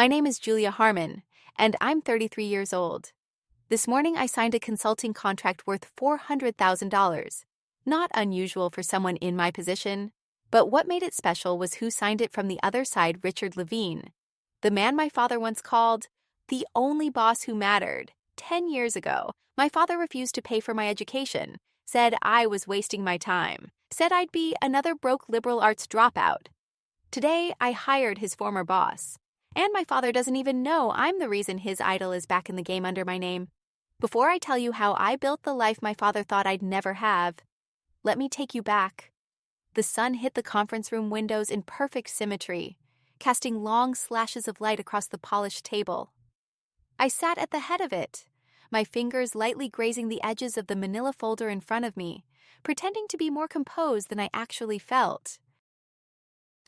My name is Julia Harmon, and I'm 33 years old. This morning I signed a consulting contract worth $400,000. Not unusual for someone in my position, but what made it special was who signed it from the other side, Richard Levine, the man my father once called the only boss who mattered. 10 years ago, my father refused to pay for my education, said I was wasting my time, said I'd be another broke liberal arts dropout. Today, I hired his former boss. And my father doesn't even know I'm the reason his idol is back in the game under my name. Before I tell you how I built the life my father thought I'd never have, let me take you back. The sun hit the conference room windows in perfect symmetry, casting long slashes of light across the polished table. I sat at the head of it, my fingers lightly grazing the edges of the manila folder in front of me, pretending to be more composed than I actually felt.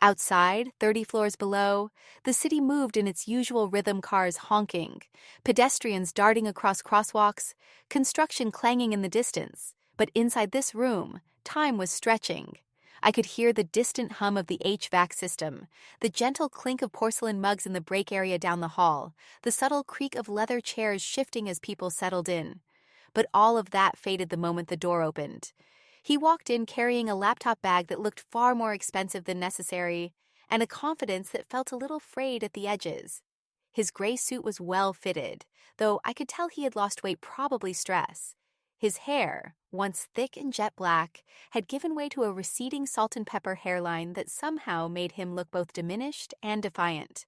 Outside, 30 floors below, the city moved in its usual rhythm, cars honking, pedestrians darting across crosswalks, construction clanging in the distance. But inside this room, time was stretching. I could hear the distant hum of the HVAC system, the gentle clink of porcelain mugs in the break area down the hall, the subtle creak of leather chairs shifting as people settled in. But all of that faded the moment the door opened. He walked in carrying a laptop bag that looked far more expensive than necessary, and a confidence that felt a little frayed at the edges. His gray suit was well fitted, though I could tell he had lost weight, probably stress. His hair, once thick and jet black, had given way to a receding salt and pepper hairline that somehow made him look both diminished and defiant.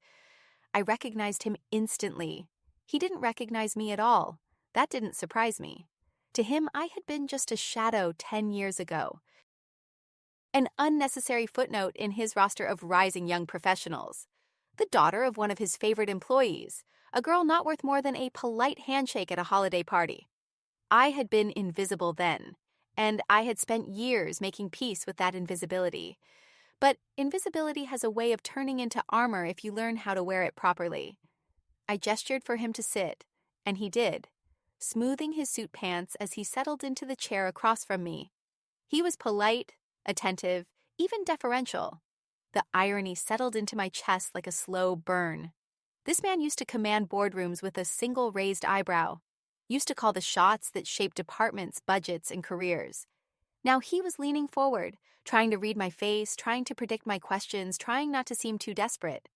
I recognized him instantly. He didn't recognize me at all. That didn't surprise me. To him, I had been just a shadow 10 years ago. An unnecessary footnote in his roster of rising young professionals. The daughter of one of his favorite employees, a girl not worth more than a polite handshake at a holiday party. I had been invisible then, and I had spent years making peace with that invisibility. But invisibility has a way of turning into armor if you learn how to wear it properly. I gestured for him to sit, and he did, smoothing his suit pants as he settled into the chair across from me. He was polite, attentive, even deferential. The irony settled into my chest like a slow burn. This man used to command boardrooms with a single raised eyebrow, used to call the shots that shaped departments, budgets, and careers. Now he was leaning forward, trying to read my face, trying to predict my questions, trying not to seem too desperate.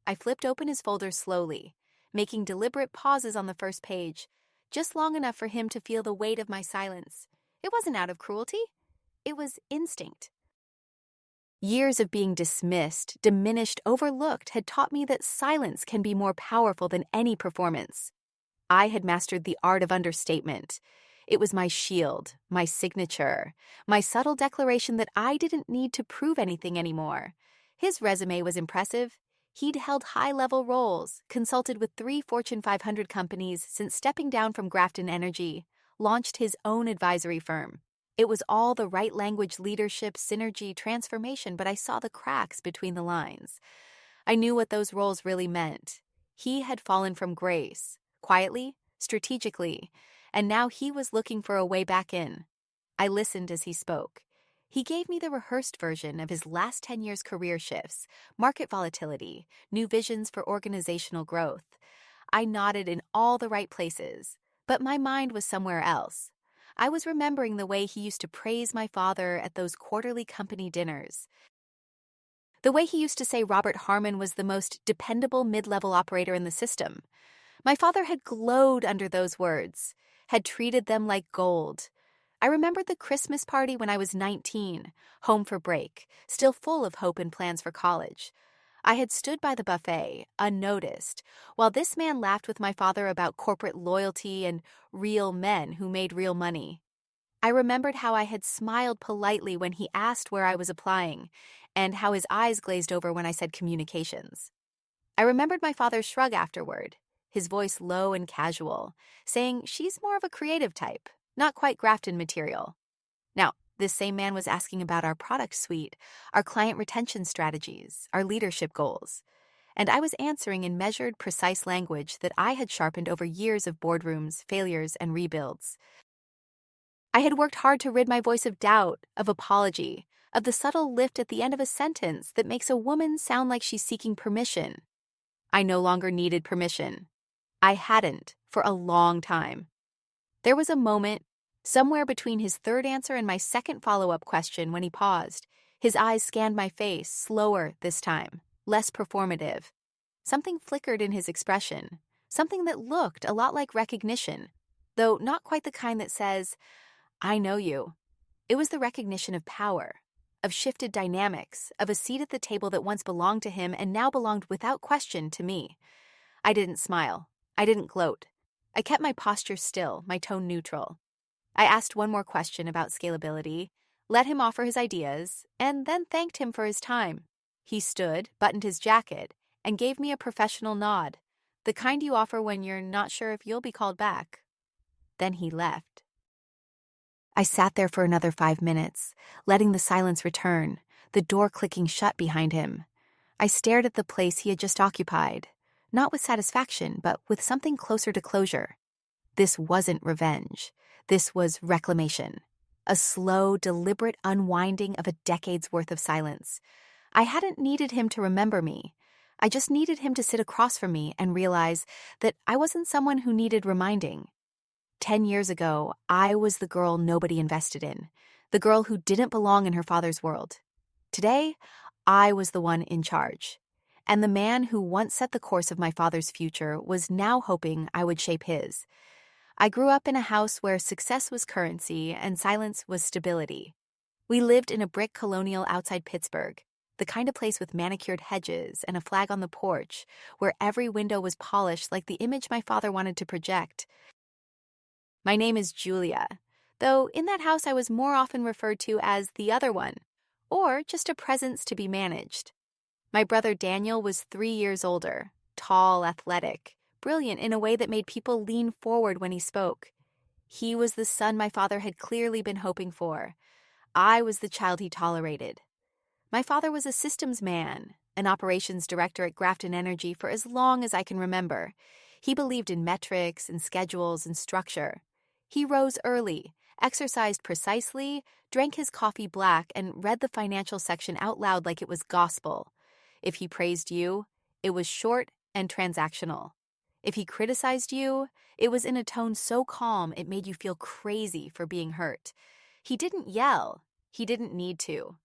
I flipped open his folder slowly, making deliberate pauses on the first page, just long enough for him to feel the weight of my silence. It wasn't out of cruelty. It was instinct. Years of being dismissed, diminished, overlooked had taught me that silence can be more powerful than any performance. I had mastered the art of understatement. It was my shield, my signature, my subtle declaration that I didn't need to prove anything anymore. His resume was impressive. He'd held high-level roles, consulted with 3 Fortune 500 companies since stepping down from Grafton Energy, launched his own advisory firm. It was all the right language, leadership, synergy, transformation, but I saw the cracks between the lines. I knew what those roles really meant. He had fallen from grace, quietly, strategically, and now he was looking for a way back in. I listened as he spoke. He gave me the rehearsed version of his last 10 years' career shifts, market volatility, new visions for organizational growth. I nodded in all the right places, but my mind was somewhere else. I was remembering the way he used to praise my father at those quarterly company dinners. The way he used to say Robert Harmon was the most dependable mid-level operator in the system. My father had glowed under those words, had treated them like gold. I remembered the Christmas party when I was 19, home for break, still full of hope and plans for college. I had stood by the buffet, unnoticed, while this man laughed with my father about corporate loyalty and real men who made real money. I remembered how I had smiled politely when he asked where I was applying, and how his eyes glazed over when I said communications. I remembered my father's shrug afterward, his voice low and casual, saying she's more of a creative type, not quite Grafton material. Now, this same man was asking about our product suite, our client retention strategies, our leadership goals. And I was answering in measured, precise language that I had sharpened over years of boardrooms, failures, and rebuilds. I had worked hard to rid my voice of doubt, of apology, of the subtle lift at the end of a sentence that makes a woman sound like she's seeking permission. I no longer needed permission. I hadn't for a long time. There was a moment, somewhere between his third answer and my second follow-up question, when he paused. His eyes scanned my face, slower this time, less performative. Something flickered in his expression, something that looked a lot like recognition, though not quite the kind that says, "I know you." It was the recognition of power, of shifted dynamics, of a seat at the table that once belonged to him and now belonged without question to me. I didn't smile. I didn't gloat. I kept my posture still, my tone neutral. I asked one more question about scalability, let him offer his ideas, and then thanked him for his time. He stood, buttoned his jacket, and gave me a professional nod, the kind you offer when you're not sure if you'll be called back. Then he left. I sat there for another 5 minutes, letting the silence return, the door clicking shut behind him. I stared at the place he had just occupied, not with satisfaction, but with something closer to closure. This wasn't revenge. This was reclamation. A slow, deliberate unwinding of a decade's worth of silence. I hadn't needed him to remember me. I just needed him to sit across from me and realize that I wasn't someone who needed reminding. 10 years ago, I was the girl nobody invested in, the girl who didn't belong in her father's world. Today, I was the one in charge. And the man who once set the course of my father's future was now hoping I would shape his. I grew up in a house where success was currency and silence was stability. We lived in a brick colonial outside Pittsburgh, the kind of place with manicured hedges and a flag on the porch, where every window was polished like the image my father wanted to project. My name is Julia, though in that house I was more often referred to as the other one, or just a presence to be managed. My brother Daniel was 3 years older, tall, athletic, brilliant in a way that made people lean forward when he spoke. He was the son my father had clearly been hoping for. I was the child he tolerated. My father was a systems man, an operations director at Grafton Energy for as long as I can remember. He believed in metrics and schedules and structure. He rose early, exercised precisely, drank his coffee black, and read the financial section out loud like it was gospel. If he praised you, it was short and transactional. If he criticized you, it was in a tone so calm it made you feel crazy for being hurt. He didn't yell. He didn't need to.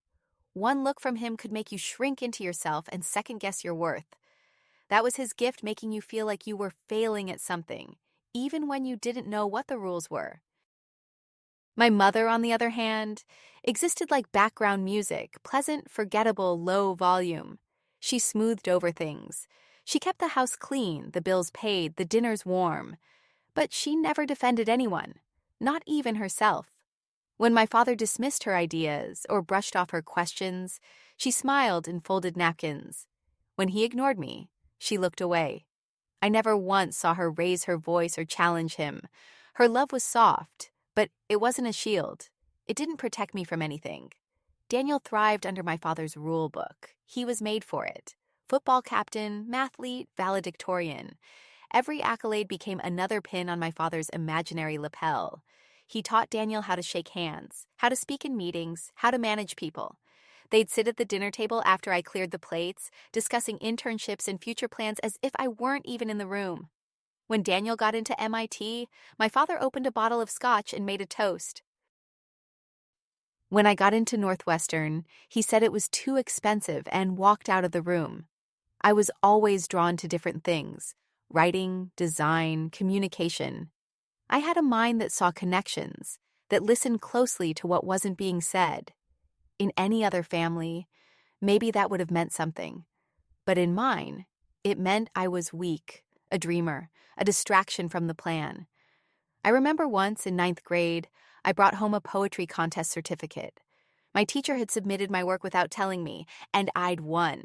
One look from him could make you shrink into yourself and second-guess your worth. That was his gift, making you feel like you were failing at something, even when you didn't know what the rules were. My mother, on the other hand, existed like background music, pleasant, forgettable, low volume. She smoothed over things. She kept the house clean, the bills paid, the dinners warm. But she never defended anyone, not even herself. When my father dismissed her ideas or brushed off her questions, she smiled and folded napkins. When he ignored me, she looked away. I never once saw her raise her voice or challenge him. Her love was soft, but it wasn't a shield. It didn't protect me from anything. Daniel thrived under my father's rule book. He was made for it. Football captain, mathlete, valedictorian. Every accolade became another pin on my father's imaginary lapel. He taught Daniel how to shake hands, how to speak in meetings, how to manage people. They'd sit at the dinner table after I cleared the plates, discussing internships and future plans as if I weren't even in the room. When Daniel got into MIT, my father opened a bottle of scotch and made a toast. When I got into Northwestern, he said it was too expensive and walked out of the room. I was always drawn to different things: writing, design, communication. I had a mind that saw connections, that listened closely to what wasn't being said. In any other family, maybe that would have meant something. But in mine, it meant I was weak, a dreamer, a distraction from the plan. I remember once in 9th grade, I brought home a poetry contest certificate. My teacher had submitted my work without telling me, and I'd won.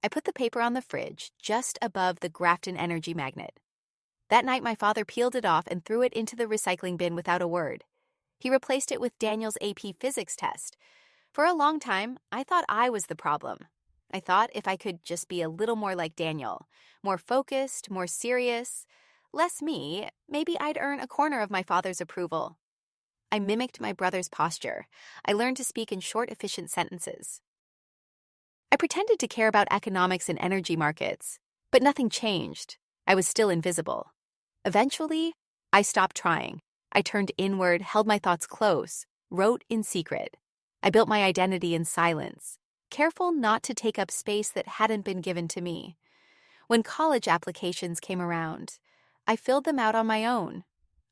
I put the paper on the fridge, just above the Grafton Energy magnet. That night, my father peeled it off and threw it into the recycling bin without a word. He replaced it with Daniel's AP physics test. For a long time, I thought I was the problem. I thought if I could just be a little more like Daniel, more focused, more serious, less me, maybe I'd earn a corner of my father's approval. I mimicked my brother's posture. I learned to speak in short, efficient sentences. I pretended to care about economics and energy markets. But nothing changed. I was still invisible. Eventually, I stopped trying. I turned inward, held my thoughts close, wrote in secret. I built my identity in silence, careful not to take up space that hadn't been given to me. When college applications came around, I filled them out on my own.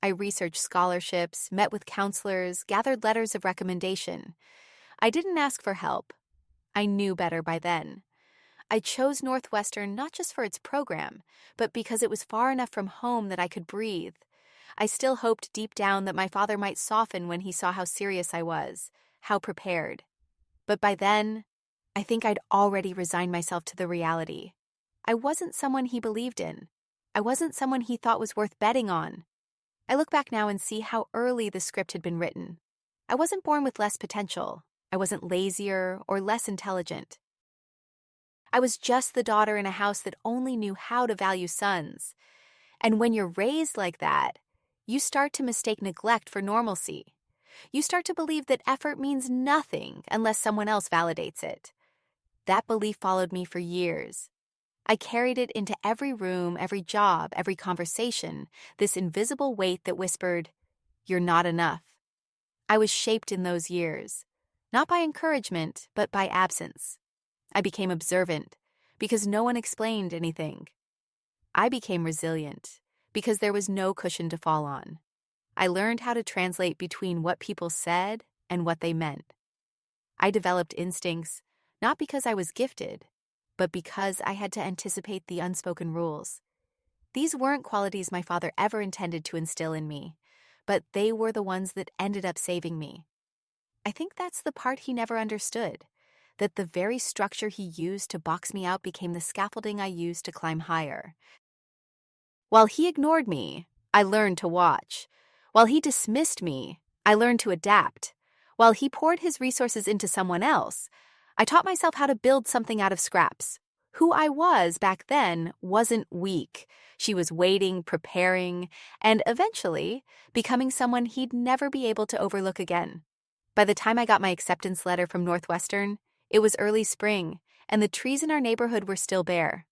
I researched scholarships, met with counselors, gathered letters of recommendation. I didn't ask for help. I knew better by then. I chose Northwestern not just for its program, but because it was far enough from home that I could breathe. I still hoped deep down that my father might soften when he saw how serious I was, how prepared. But by then, I think I'd already resigned myself to the reality. I wasn't someone he believed in. I wasn't someone he thought was worth betting on. I look back now and see how early the script had been written. I wasn't born with less potential. I wasn't lazier or less intelligent. I was just the daughter in a house that only knew how to value sons. And when you're raised like that, you start to mistake neglect for normalcy. You start to believe that effort means nothing unless someone else validates it. That belief followed me for years. I carried it into every room, every job, every conversation, this invisible weight that whispered, "You're not enough." I was shaped in those years, not by encouragement, but by absence. I became observant because no one explained anything. I became resilient because there was no cushion to fall on. I learned how to translate between what people said and what they meant. I developed instincts, not because I was gifted, but because I had to anticipate the unspoken rules. These weren't qualities my father ever intended to instill in me, but they were the ones that ended up saving me. I think that's the part he never understood, that the very structure he used to box me out became the scaffolding I used to climb higher. While he ignored me, I learned to watch. While he dismissed me, I learned to adapt. While he poured his resources into someone else, I taught myself how to build something out of scraps. Who I was back then wasn't weak. She was waiting, preparing, and eventually becoming someone he'd never be able to overlook again. By the time I got my acceptance letter from Northwestern, it was early spring, and the trees in our neighborhood were still bare.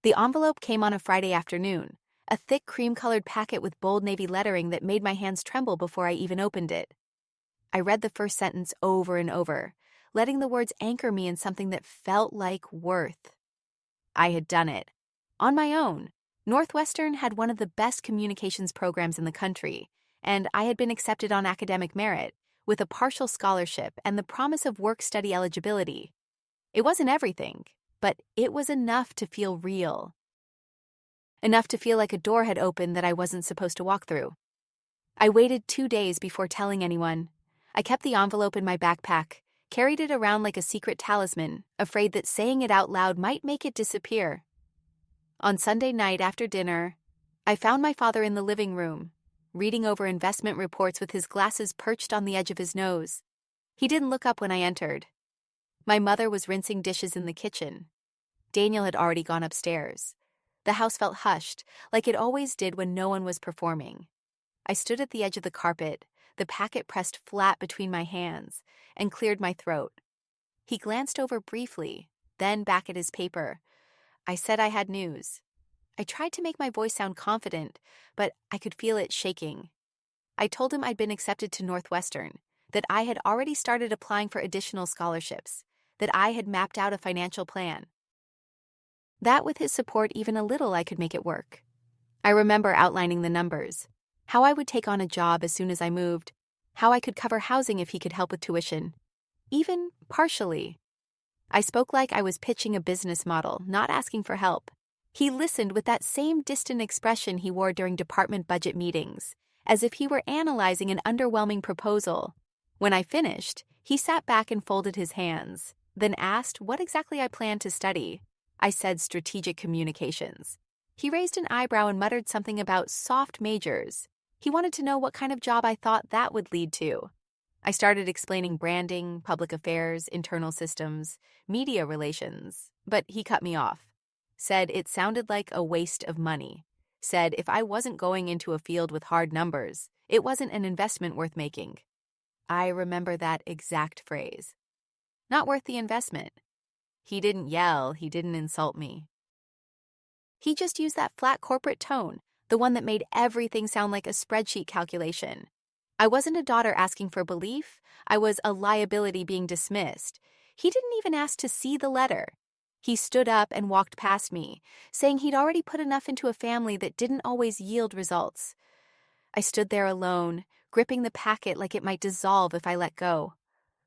The envelope came on a Friday afternoon, a thick cream-colored packet with bold navy lettering that made my hands tremble before I even opened it. I read the first sentence over and over, letting the words anchor me in something that felt like worth. I had done it. On my own. Northwestern had one of the best communications programs in the country, and I had been accepted on academic merit, with a partial scholarship and the promise of work-study eligibility. It wasn't everything, but it was enough to feel real. Enough to feel like a door had opened that I wasn't supposed to walk through. I waited 2 days before telling anyone. I kept the envelope in my backpack, carried it around like a secret talisman, afraid that saying it out loud might make it disappear. On Sunday night after dinner, I found my father in the living room, reading over investment reports with his glasses perched on the edge of his nose. He didn't look up when I entered. My mother was rinsing dishes in the kitchen. Daniel had already gone upstairs. The house felt hushed, like it always did when no one was performing. I stood at the edge of the carpet, the packet pressed flat between my hands, and cleared my throat. He glanced over briefly, then back at his paper. I said I had news. I tried to make my voice sound confident, but I could feel it shaking. I told him I'd been accepted to Northwestern, that I had already started applying for additional scholarships, that I had mapped out a financial plan. That with his support even a little I could make it work. I remember outlining the numbers, how I would take on a job as soon as I moved, how I could cover housing if he could help with tuition, even partially. I spoke like I was pitching a business model, not asking for help. He listened with that same distant expression he wore during department budget meetings, as if he were analyzing an underwhelming proposal. When I finished, he sat back and folded his hands, then asked what exactly I planned to study. I said strategic communications. He raised an eyebrow and muttered something about soft majors. He wanted to know what kind of job I thought that would lead to. I started explaining branding, public affairs, internal systems, media relations, but he cut me off. Said it sounded like a waste of money. Said if I wasn't going into a field with hard numbers, it wasn't an investment worth making. I remember that exact phrase. Not worth the investment. He didn't yell, he didn't insult me. He just used that flat corporate tone, the one that made everything sound like a spreadsheet calculation. I wasn't a daughter asking for belief. I was a liability being dismissed. He didn't even ask to see the letter. He stood up and walked past me, saying he'd already put enough into a family that didn't always yield results. I stood there alone, gripping the packet like it might dissolve if I let go.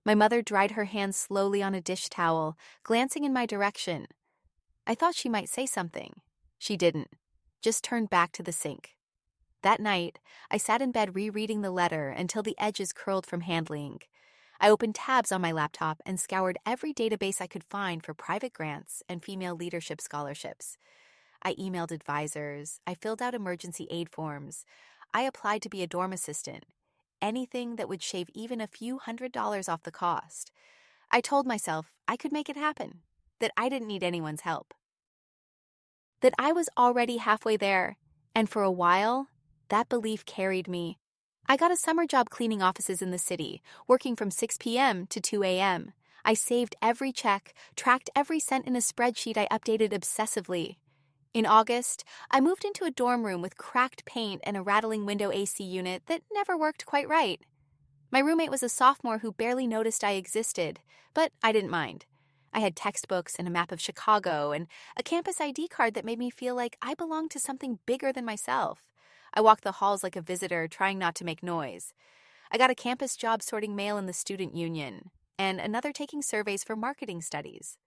My mother dried her hands slowly on a dish towel, glancing in my direction. I thought she might say something. She didn't, just turned back to the sink. That night, I sat in bed rereading the letter until the edges curled from handling. I opened tabs on my laptop and scoured every database I could find for private grants and female leadership scholarships. I emailed advisors, I filled out emergency aid forms, I applied to be a dorm assistant, anything that would shave even a few $100s off the cost. I told myself I could make it happen, that I didn't need anyone's help. That I was already halfway there, and for a while, that belief carried me. I got a summer job cleaning offices in the city, working from 6 p.m. to 2 a.m. I saved every check, tracked every cent in a spreadsheet I updated obsessively. In August, I moved into a dorm room with cracked paint and a rattling window AC unit that never worked quite right. My roommate was a sophomore who barely noticed I existed, but I didn't mind. I had textbooks and a map of Chicago and a campus ID card that made me feel like I belonged to something bigger than myself. I walked the halls like a visitor, trying not to make noise. I got a campus job sorting mail in the student union, and another taking surveys for marketing studies.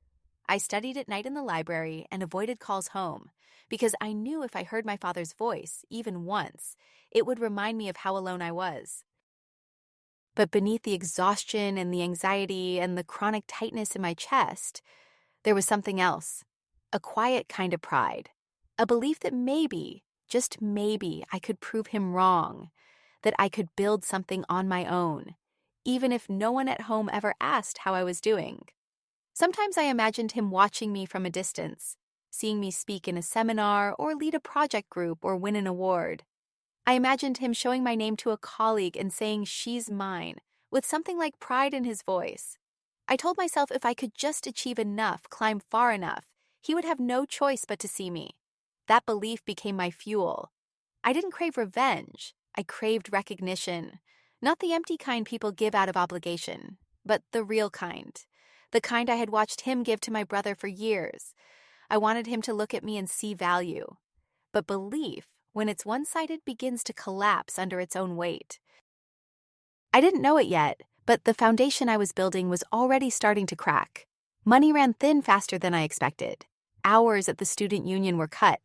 I studied at night in the library and avoided calls home, because I knew if I heard my father's voice, even once, it would remind me of how alone I was. But beneath the exhaustion and the anxiety and the chronic tightness in my chest, there was something else, a quiet kind of pride, a belief that maybe, just maybe, I could prove him wrong, that I could build something on my own, even if no one at home ever asked how I was doing. Sometimes I imagined him watching me from a distance, seeing me speak in a seminar or lead a project group or win an award. I imagined him showing my name to a colleague and saying, "She's mine," with something like pride in his voice. I told myself if I could just achieve enough, climb far enough, he would have no choice but to see me. That belief became my fuel. I didn't crave revenge. I craved recognition. Not the empty kind people give out of obligation, but the real kind. The kind I had watched him give to my brother for years. I wanted him to look at me and see value. But belief, when it's one-sided, begins to collapse under its own weight. I didn't know it yet, but the foundation I was building was already starting to crack. Money ran thin faster than I expected. Hours at the student union were cut.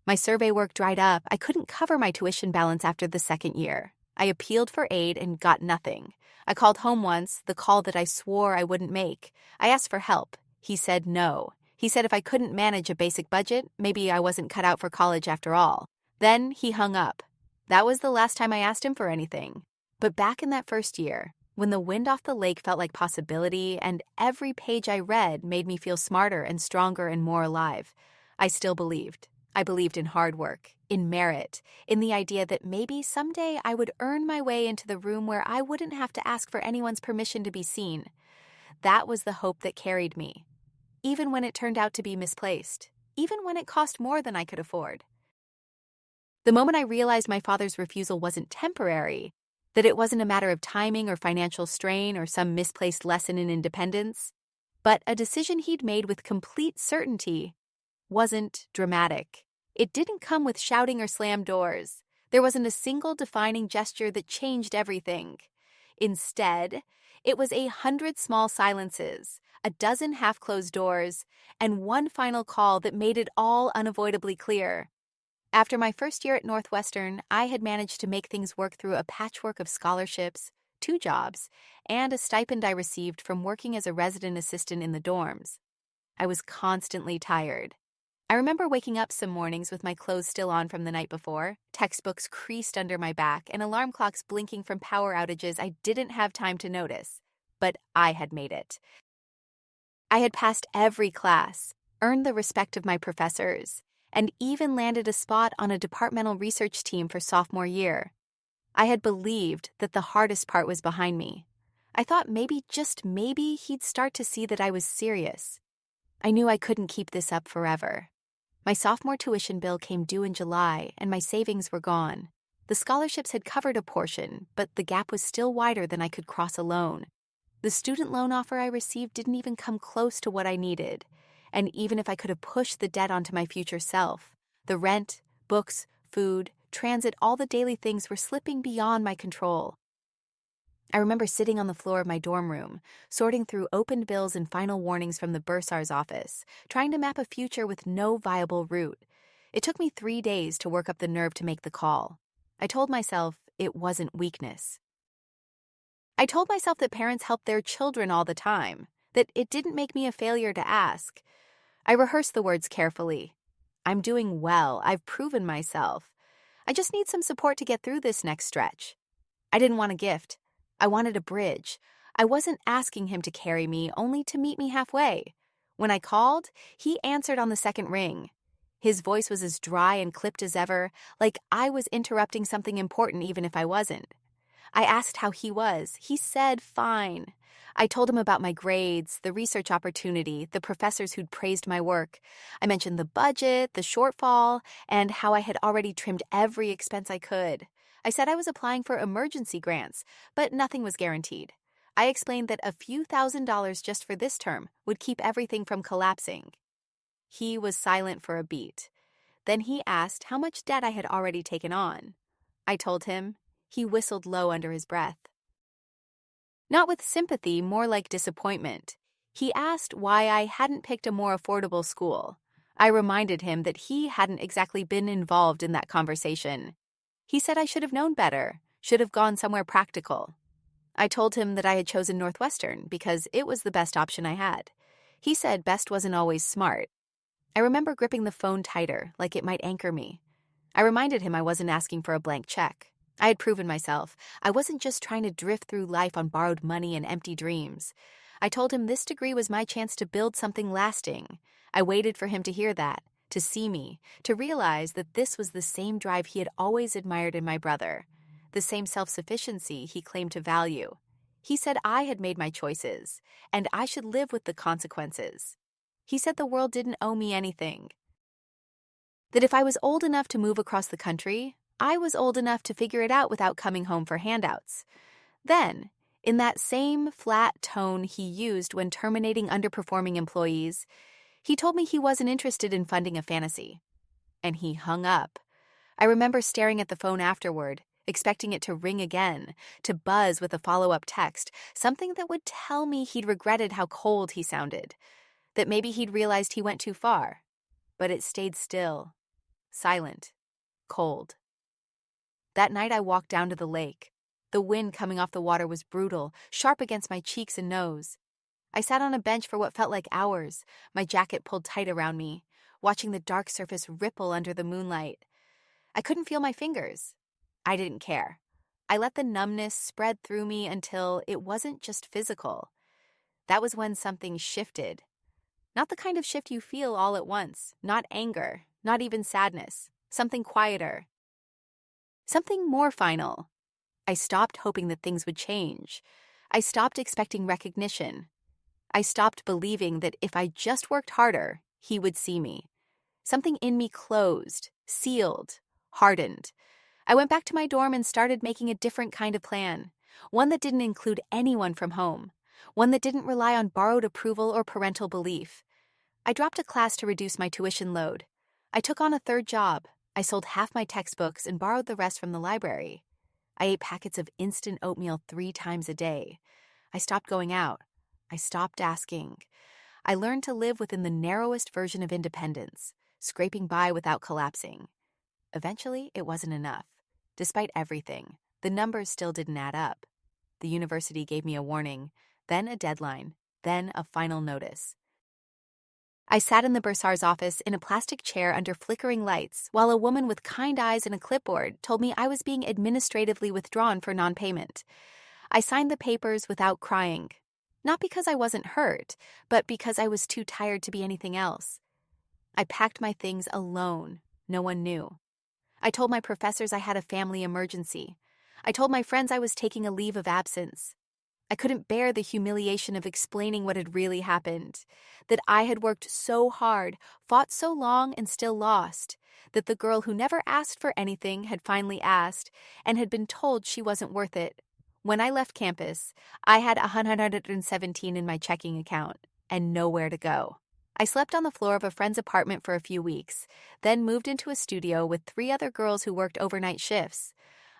My survey work dried up. I couldn't cover my tuition balance after the second year. I appealed for aid and got nothing. I called home once, the call that I swore I wouldn't make. I asked for help. He said no. He said if I couldn't manage a basic budget, maybe I wasn't cut out for college after all. Then he hung up. That was the last time I asked him for anything. But back in that first year, when the wind off the lake felt like possibility and every page I read made me feel smarter and stronger and more alive, I still believed. I believed in hard work, in merit, in the idea that maybe someday I would earn my way into the room where I wouldn't have to ask for anyone's permission to be seen. That was the hope that carried me, even when it turned out to be misplaced, even when it cost more than I could afford. The moment I realized my father's refusal wasn't temporary, that it wasn't a matter of timing or financial strain or some misplaced lesson in independence, but a decision he'd made with complete certainty, wasn't dramatic. It didn't come with shouting or slammed doors. There wasn't a single defining gesture that changed everything. Instead, it was 100 small silences, a dozen half-closed doors, and one final call that made it all unavoidably clear. After my first year at Northwestern, I had managed to make things work through a patchwork of scholarships, 2 jobs, and a stipend I received from working as a resident assistant in the dorms. I was constantly tired. I remember waking up some mornings with my clothes still on from the night before, textbooks creased under my back, and alarm clocks blinking from power outages I didn't have time to notice. But I had made it. I had passed every class, earned the respect of my professors, and even landed a spot on a departmental research team for sophomore year. I had believed that the hardest part was behind me. I thought maybe, just maybe, he'd start to see that I was serious. I knew I couldn't keep this up forever. My sophomore tuition bill came due in July, and my savings were gone. The scholarships had covered a portion, but the gap was still wider than I could cross alone. The student loan offer I received didn't even come close to what I needed. And even if I could have pushed the debt onto my future self, the rent, books, food, transit, all the daily things were slipping beyond my control. I remember sitting on the floor of my dorm room, sorting through opened bills and final warnings from the bursar's office, trying to map a future with no viable route. It took me 3 days to work up the nerve to make the call. I told myself it wasn't weakness. I told myself that parents help their children all the time, that it didn't make me a failure to ask. I rehearsed the words carefully. I'm doing well. I've proven myself. I just need some support to get through this next stretch. I didn't want a gift. I wanted a bridge. I wasn't asking him to carry me, only to meet me halfway. When I called, he answered on the second ring. His voice was as dry and clipped as ever, like I was interrupting something important even if I wasn't. I asked how he was. He said fine. I told him about my grades, the research opportunity, the professors who'd praised my work. I mentioned the budget, the shortfall, and how I had already trimmed every expense I could. I said I was applying for emergency grants, but nothing was guaranteed. I explained that a few $1,000s just for this term would keep everything from collapsing. He was silent for a beat. Then he asked how much debt I had already taken on. I told him. He whistled low under his breath. Not with sympathy, more like disappointment. He asked why I hadn't picked a more affordable school. I reminded him that he hadn't exactly been involved in that conversation. He said I should have known better, should have gone somewhere practical. I told him that I had chosen Northwestern because it was the best option I had. He said best wasn't always smart. I remember gripping the phone tighter, like it might anchor me. I reminded him I wasn't asking for a blank check. I had proven myself. I wasn't just trying to drift through life on borrowed money and empty dreams. I told him this degree was my chance to build something lasting. I waited for him to hear that, to see me, to realize that this was the same drive he had always admired in my brother, the same self-sufficiency he claimed to value. He said I had made my choices, and I should live with the consequences. He said the world didn't owe me anything. That if I was old enough to move across the country, I was old enough to figure it out without coming home for handouts. Then, in that same flat tone he used when terminating underperforming employees, he told me he wasn't interested in funding a fantasy. And he hung up. I remember staring at the phone afterward, expecting it to ring again, to buzz with a follow-up text, something that would tell me he'd regretted how cold he sounded, that maybe he'd realized he went too far. But it stayed still, silent, cold. That night I walked down to the lake. The wind coming off the water was brutal, sharp against my cheeks and nose. I sat on a bench for what felt like hours, my jacket pulled tight around me, watching the dark surface ripple under the moonlight. I couldn't feel my fingers. I didn't care. I let the numbness spread through me until it wasn't just physical. That was when something shifted. Not the kind of shift you feel all at once, not anger, not even sadness, something quieter. Something more final. I stopped hoping that things would change. I stopped expecting recognition. I stopped believing that if I just worked harder, he would see me. Something in me closed, sealed, hardened. I went back to my dorm and started making a different kind of plan, one that didn't include anyone from home, one that didn't rely on borrowed approval or parental belief. I dropped a class to reduce my tuition load. I took on a third job. I sold half my textbooks and borrowed the rest from the library. I ate packets of instant oatmeal 3 times a day. I stopped going out. I stopped asking. I learned to live within the narrowest version of independence, scraping by without collapsing. Eventually, it wasn't enough. Despite everything, the numbers still didn't add up. The university gave me a warning, then a deadline, then a final notice. I sat in the bursar's office in a plastic chair under flickering lights while a woman with kind eyes and a clipboard told me I was being administratively withdrawn for non-payment. I signed the papers without crying, not because I wasn't hurt, but because I was too tired to be anything else. I packed my things alone. No one knew. I told my professors I had a family emergency. I told my friends I was taking a leave of absence. I couldn't bear the humiliation of explaining what had really happened, that I had worked so hard, fought so long, and still lost, that the girl who never asked for anything had finally asked and had been told she wasn't worth it. When I left campus, I had 117 in my checking account and nowhere to go. I slept on the floor of a friend's apartment for a few weeks, then moved into a studio with 3 other girls who worked overnight shifts.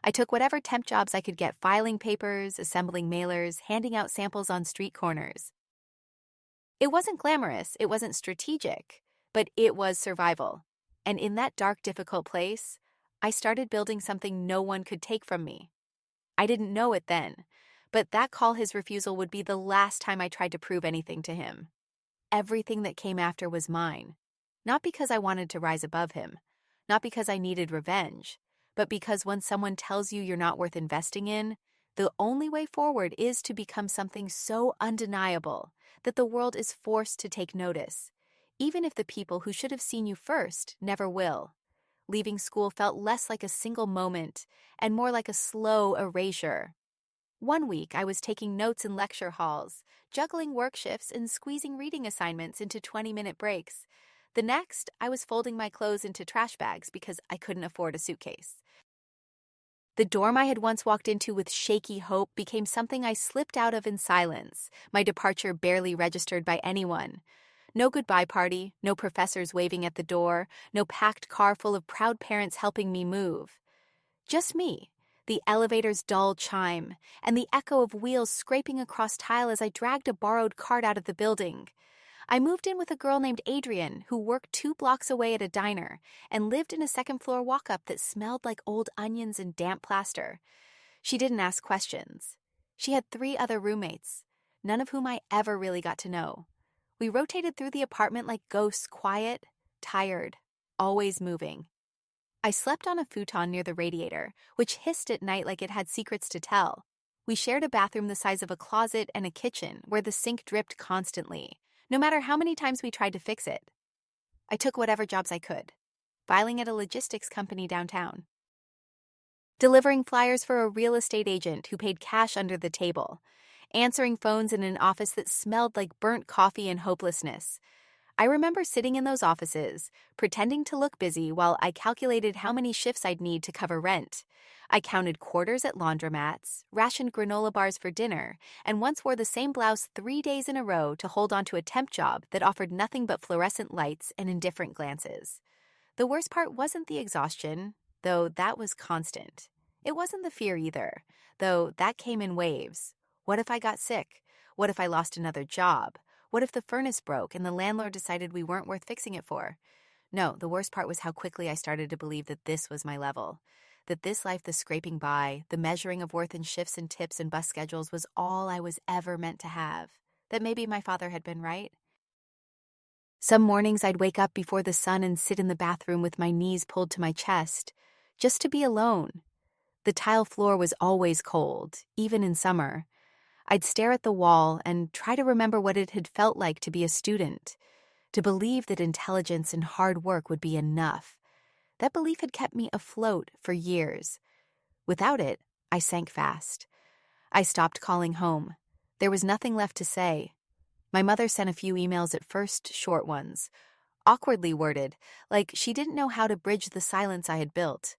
I took whatever temp jobs I could get, filing papers, assembling mailers, handing out samples on street corners. It wasn't glamorous, it wasn't strategic, but it was survival. And in that dark, difficult place, I started building something no one could take from me. I didn't know it then, but that call his refusal would be the last time I tried to prove anything to him. Everything that came after was mine, not because I wanted to rise above him, not because I needed revenge, but because when someone tells you you're not worth investing in, the only way forward is to become something so undeniable that the world is forced to take notice, even if the people who should have seen you first never will. Leaving school felt less like a single moment and more like a slow erasure. One week, I was taking notes in lecture halls, juggling work shifts and squeezing reading assignments into 20-minute breaks. The next, I was folding my clothes into trash bags because I couldn't afford a suitcase. The dorm I had once walked into with shaky hope became something I slipped out of in silence, my departure barely registered by anyone. No goodbye party, no professors waving at the door, no packed car full of proud parents helping me move. Just me, the elevator's dull chime, and the echo of wheels scraping across tile as I dragged a borrowed cart out of the building. I moved in with a girl named Adrienne who worked 2 blocks away at a diner and lived in a second-floor walk-up that smelled like old onions and damp plaster. She didn't ask questions. She had 3 other roommates, none of whom I ever really got to know. We rotated through the apartment like ghosts, quiet, tired, always moving. I slept on a futon near the radiator, which hissed at night like it had secrets to tell. We shared a bathroom the size of a closet and a kitchen where the sink dripped constantly, no matter how many times we tried to fix it. I took whatever jobs I could, filing at a logistics company downtown, delivering flyers for a real estate agent who paid cash under the table, answering phones in an office that smelled like burnt coffee and hopelessness. I remember sitting in those offices, pretending to look busy while I calculated how many shifts I'd need to cover rent. I counted quarters at laundromats, rationed granola bars for dinner, and once wore the same blouse 3 days in a row to hold on to a temp job that offered nothing but fluorescent lights and indifferent glances. The worst part wasn't the exhaustion, though that was constant. It wasn't the fear either, though that came in waves. What if I got sick? What if I lost another job? What if the furnace broke and the landlord decided we weren't worth fixing it for? No, the worst part was how quickly I started to believe that this was my level. That this life, the scraping by, the measuring of worth in shifts and tips and bus schedules was all I was ever meant to have. That maybe my father had been right. Some mornings I'd wake up before the sun and sit in the bathroom with my knees pulled to my chest, just to be alone. The tile floor was always cold, even in summer. I'd stare at the wall and try to remember what it had felt like to be a student, to believe that intelligence and hard work would be enough. That belief had kept me afloat for years. Without it, I sank fast. I stopped calling home. There was nothing left to say. My mother sent a few emails at first, short ones, awkwardly worded, like she didn't know how to bridge the silence I had built.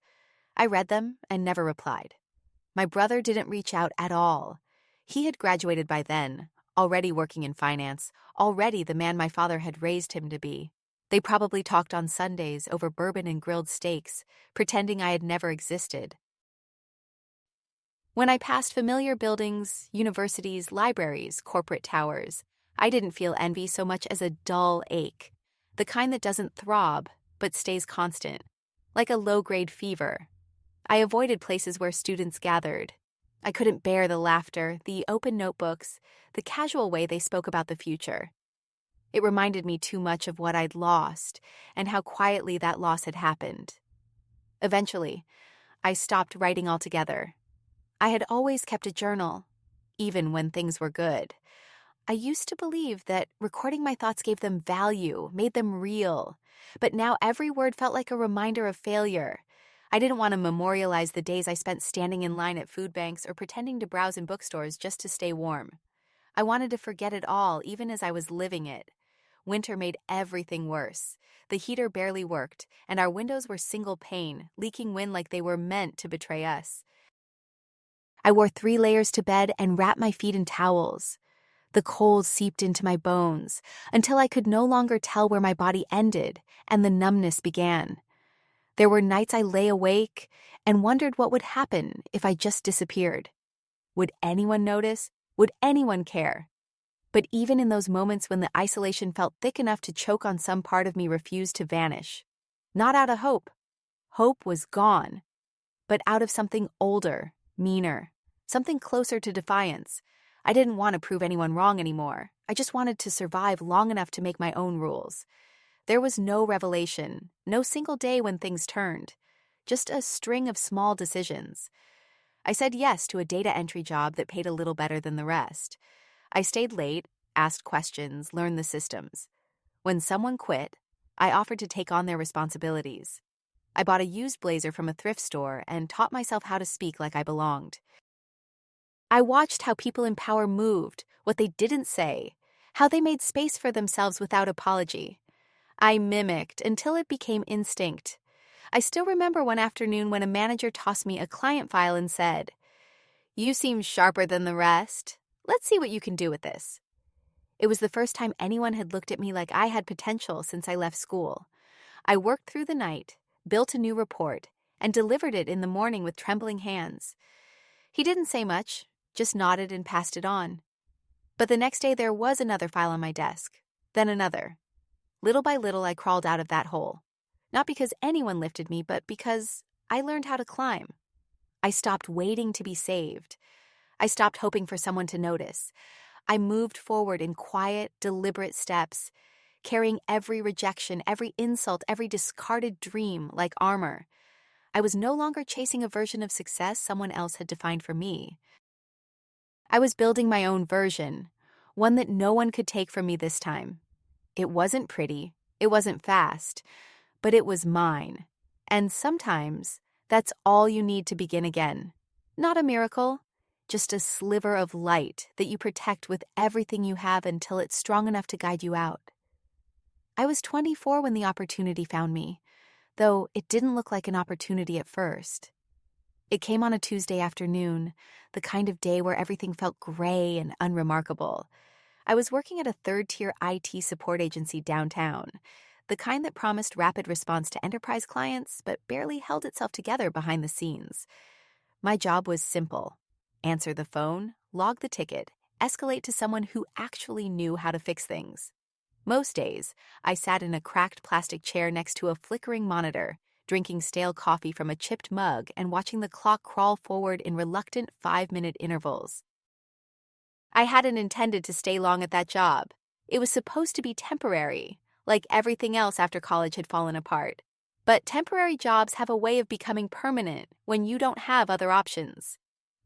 I read them and never replied. My brother didn't reach out at all. He had graduated by then, already working in finance, already the man my father had raised him to be. They probably talked on Sundays over bourbon and grilled steaks, pretending I had never existed. When I passed familiar buildings, universities, libraries, corporate towers, I didn't feel envy so much as a dull ache, the kind that doesn't throb, but stays constant, like a low-grade fever. I avoided places where students gathered. I couldn't bear the laughter, the open notebooks, the casual way they spoke about the future. It reminded me too much of what I'd lost and how quietly that loss had happened. Eventually, I stopped writing altogether. I had always kept a journal, even when things were good. I used to believe that recording my thoughts gave them value, made them real. But now every word felt like a reminder of failure. I didn't want to memorialize the days I spent standing in line at food banks or pretending to browse in bookstores just to stay warm. I wanted to forget it all, even as I was living it. Winter made everything worse. The heater barely worked, and our windows were single pane, leaking wind like they were meant to betray us. I wore 3 layers to bed and wrapped my feet in towels. The cold seeped into my bones until I could no longer tell where my body ended, and the numbness began. There were nights I lay awake and wondered what would happen if I just disappeared. Would anyone notice? Would anyone care? But even in those moments when the isolation felt thick enough to choke on, some part of me refused to vanish. Not out of hope. Hope was gone. But out of something older, meaner, something closer to defiance. I didn't want to prove anyone wrong anymore. I just wanted to survive long enough to make my own rules. There was no revelation, no single day when things turned. Just a string of small decisions. I said yes to a data entry job that paid a little better than the rest. I stayed late, asked questions, learned the systems. When someone quit, I offered to take on their responsibilities. I bought a used blazer from a thrift store and taught myself how to speak like I belonged. I watched how people in power moved, what they didn't say, how they made space for themselves without apology. I mimicked until it became instinct. I still remember one afternoon when a manager tossed me a client file and said, "You seem sharper than the rest. Let's see what you can do with this." It was the first time anyone had looked at me like I had potential since I left school. I worked through the night, built a new report, and delivered it in the morning with trembling hands. He didn't say much, just nodded and passed it on. But the next day there was another file on my desk, then another. Little by little I crawled out of that hole. Not because anyone lifted me, but because I learned how to climb. I stopped waiting to be saved. I stopped hoping for someone to notice. I moved forward in quiet, deliberate steps, carrying every rejection, every insult, every discarded dream like armor. I was no longer chasing a version of success someone else had defined for me. I was building my own version, one that no one could take from me this time. It wasn't pretty, it wasn't fast, but it was mine. And sometimes that's all you need to begin again. Not a miracle, just a sliver of light that you protect with everything you have until it's strong enough to guide you out. I was 24 when the opportunity found me, though it didn't look like an opportunity at first. It came on a Tuesday afternoon, the kind of day where everything felt gray and unremarkable. I was working at a third-tier IT support agency downtown, the kind that promised rapid response to enterprise clients but barely held itself together behind the scenes. My job was simple. Answer the phone, log the ticket, escalate to someone who actually knew how to fix things. Most days, I sat in a cracked plastic chair next to a flickering monitor, drinking stale coffee from a chipped mug and watching the clock crawl forward in reluctant 5-minute intervals. I hadn't intended to stay long at that job. It was supposed to be temporary, like everything else after college had fallen apart. But temporary jobs have a way of becoming permanent when you don't have other options.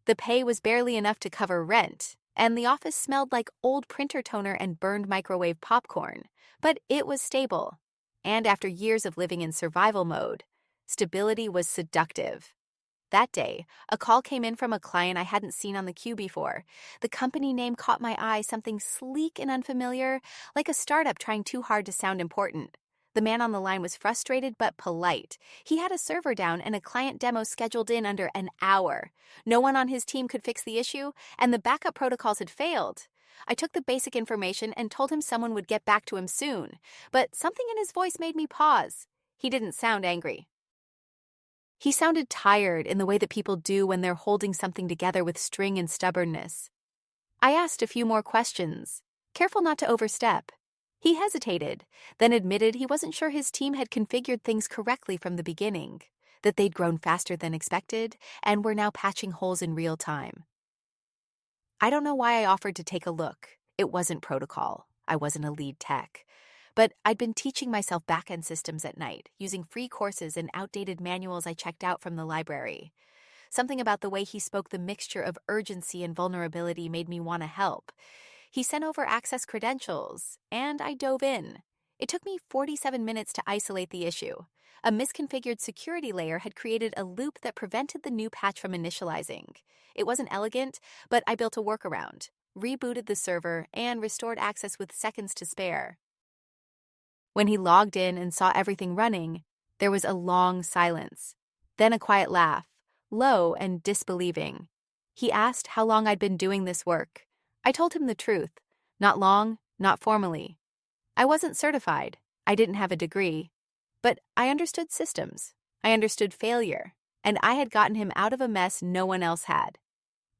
The pay was barely enough to cover rent, and the office smelled like old printer toner and burned microwave popcorn, but it was stable. And after years of living in survival mode, stability was seductive. That day, a call came in from a client I hadn't seen on the queue before. The company name caught my eye, something sleek and unfamiliar, like a startup trying too hard to sound important. The man on the line was frustrated but polite. He had a server down and a client demo scheduled in under an hour. No one on his team could fix the issue, and the backup protocols had failed. I took the basic information and told him someone would get back to him soon, but something in his voice made me pause. He didn't sound angry. He sounded tired in the way that people do when they're holding something together with string and stubbornness. I asked a few more questions, careful not to overstep. He hesitated, then admitted he wasn't sure his team had configured things correctly from the beginning, that they'd grown faster than expected and were now patching holes in real time. I don't know why I offered to take a look. It wasn't protocol. I wasn't a lead tech. But I'd been teaching myself back-end systems at night, using free courses and outdated manuals I checked out from the library. Something about the way he spoke the mixture of urgency and vulnerability made me want to help. He sent over access credentials, and I dove in. It took me 47 minutes to isolate the issue. A misconfigured security layer had created a loop that prevented the new patch from initializing. It wasn't elegant, but I built a workaround, rebooted the server, and restored access with seconds to spare. When he logged in and saw everything running, there was a long silence. Then a quiet laugh, low and disbelieving. He asked how long I'd been doing this work. I told him the truth. Not long, not formally. I wasn't certified. I didn't have a degree. But I understood systems. I understood failure. And I had gotten him out of a mess no one else had.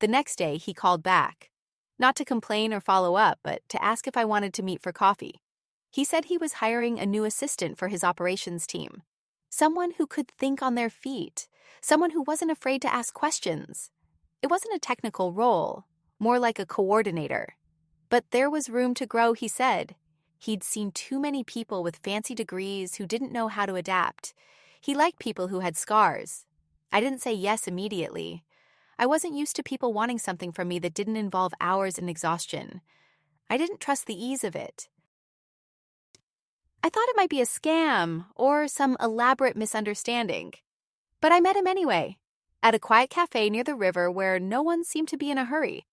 The next day, he called back. Not to complain or follow up, but to ask if I wanted to meet for coffee. He said he was hiring a new assistant for his operations team. Someone who could think on their feet. Someone who wasn't afraid to ask questions. It wasn't a technical role, more like a coordinator. But there was room to grow, he said. He'd seen too many people with fancy degrees who didn't know how to adapt. He liked people who had scars. I didn't say yes immediately. I wasn't used to people wanting something from me that didn't involve hours and exhaustion. I didn't trust the ease of it. I thought it might be a scam or some elaborate misunderstanding. But I met him anyway, at a quiet cafe near the river where no one seemed to be in a hurry.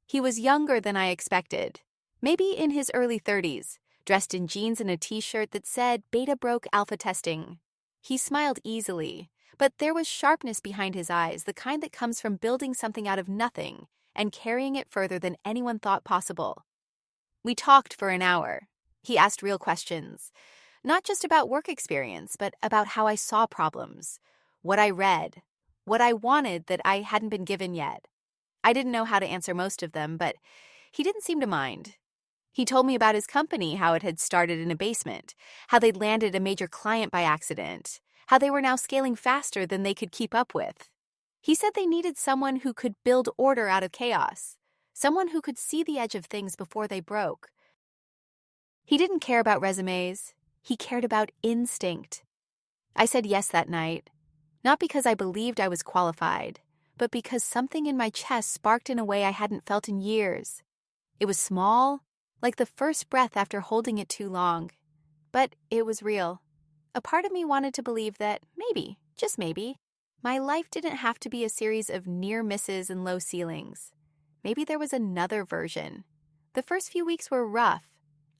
He was younger than I expected, maybe in his early 30s, dressed in jeans and a t-shirt that said Beta Broke Alpha Testing. He smiled easily, but there was sharpness behind his eyes, the kind that comes from building something out of nothing and carrying it further than anyone thought possible. We talked for an hour. He asked real questions, not just about work experience, but about how I saw problems, what I read, what I wanted that I hadn't been given yet. I didn't know how to answer most of them, but he didn't seem to mind. He told me about his company, how it had started in a basement, how they'd landed a major client by accident, how they were now scaling faster than they could keep up with. He said they needed someone who could build order out of chaos, someone who could see the edge of things before they broke. He didn't care about resumes. He cared about instinct. I said yes that night, not because I believed I was qualified, but because something in my chest sparked in a way I hadn't felt in years. It was small, like the first breath after holding it too long. But it was real. A part of me wanted to believe that maybe, just maybe, my life didn't have to be a series of near misses and low ceilings. Maybe there was another version. The first few weeks were rough.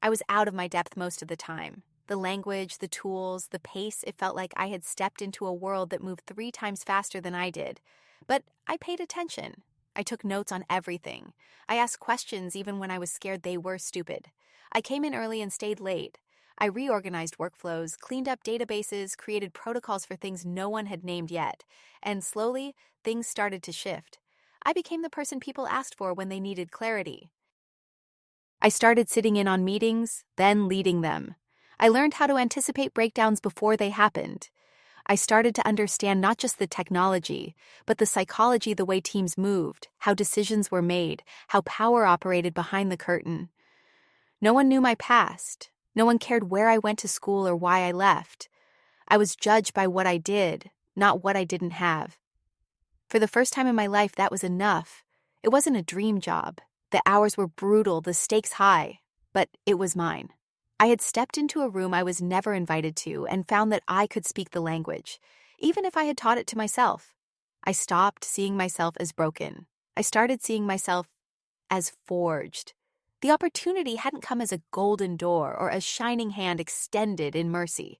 I was out of my depth most of the time. The language, the tools, the pace, it felt like I had stepped into a world that moved 3 times faster than I did. But I paid attention. I took notes on everything. I asked questions even when I was scared they were stupid. I came in early and stayed late. I reorganized workflows, cleaned up databases, created protocols for things no one had named yet. And slowly, things started to shift. I became the person people asked for when they needed clarity. I started sitting in on meetings, then leading them. I learned how to anticipate breakdowns before they happened. I started to understand not just the technology, but the psychology, the way teams moved, how decisions were made, how power operated behind the curtain. No one knew my past. No one cared where I went to school or why I left. I was judged by what I did, not what I didn't have. For the first time in my life, that was enough. It wasn't a dream job. The hours were brutal, the stakes high, but it was mine. I had stepped into a room I was never invited to and found that I could speak the language, even if I had taught it to myself. I stopped seeing myself as broken. I started seeing myself as forged. The opportunity hadn't come as a golden door or a shining hand extended in mercy.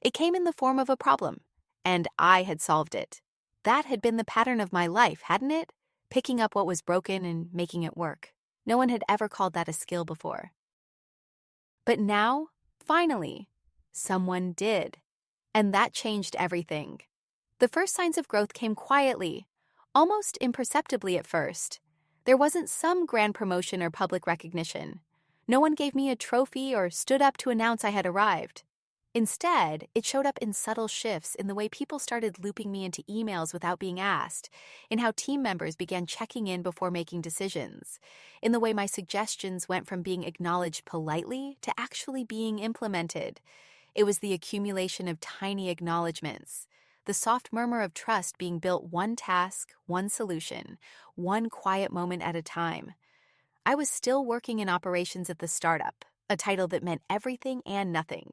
It came in the form of a problem, and I had solved it. That had been the pattern of my life, hadn't it? Picking up what was broken and making it work. No one had ever called that a skill before. But now, finally, someone did. And that changed everything. The first signs of growth came quietly, almost imperceptibly at first. There wasn't some grand promotion or public recognition. No one gave me a trophy or stood up to announce I had arrived. Instead, it showed up in subtle shifts in the way people started looping me into emails without being asked, in how team members began checking in before making decisions, in the way my suggestions went from being acknowledged politely to actually being implemented. It was the accumulation of tiny acknowledgments, the soft murmur of trust being built one task, one solution, one quiet moment at a time. I was still working in operations at the startup, a title that meant everything and nothing.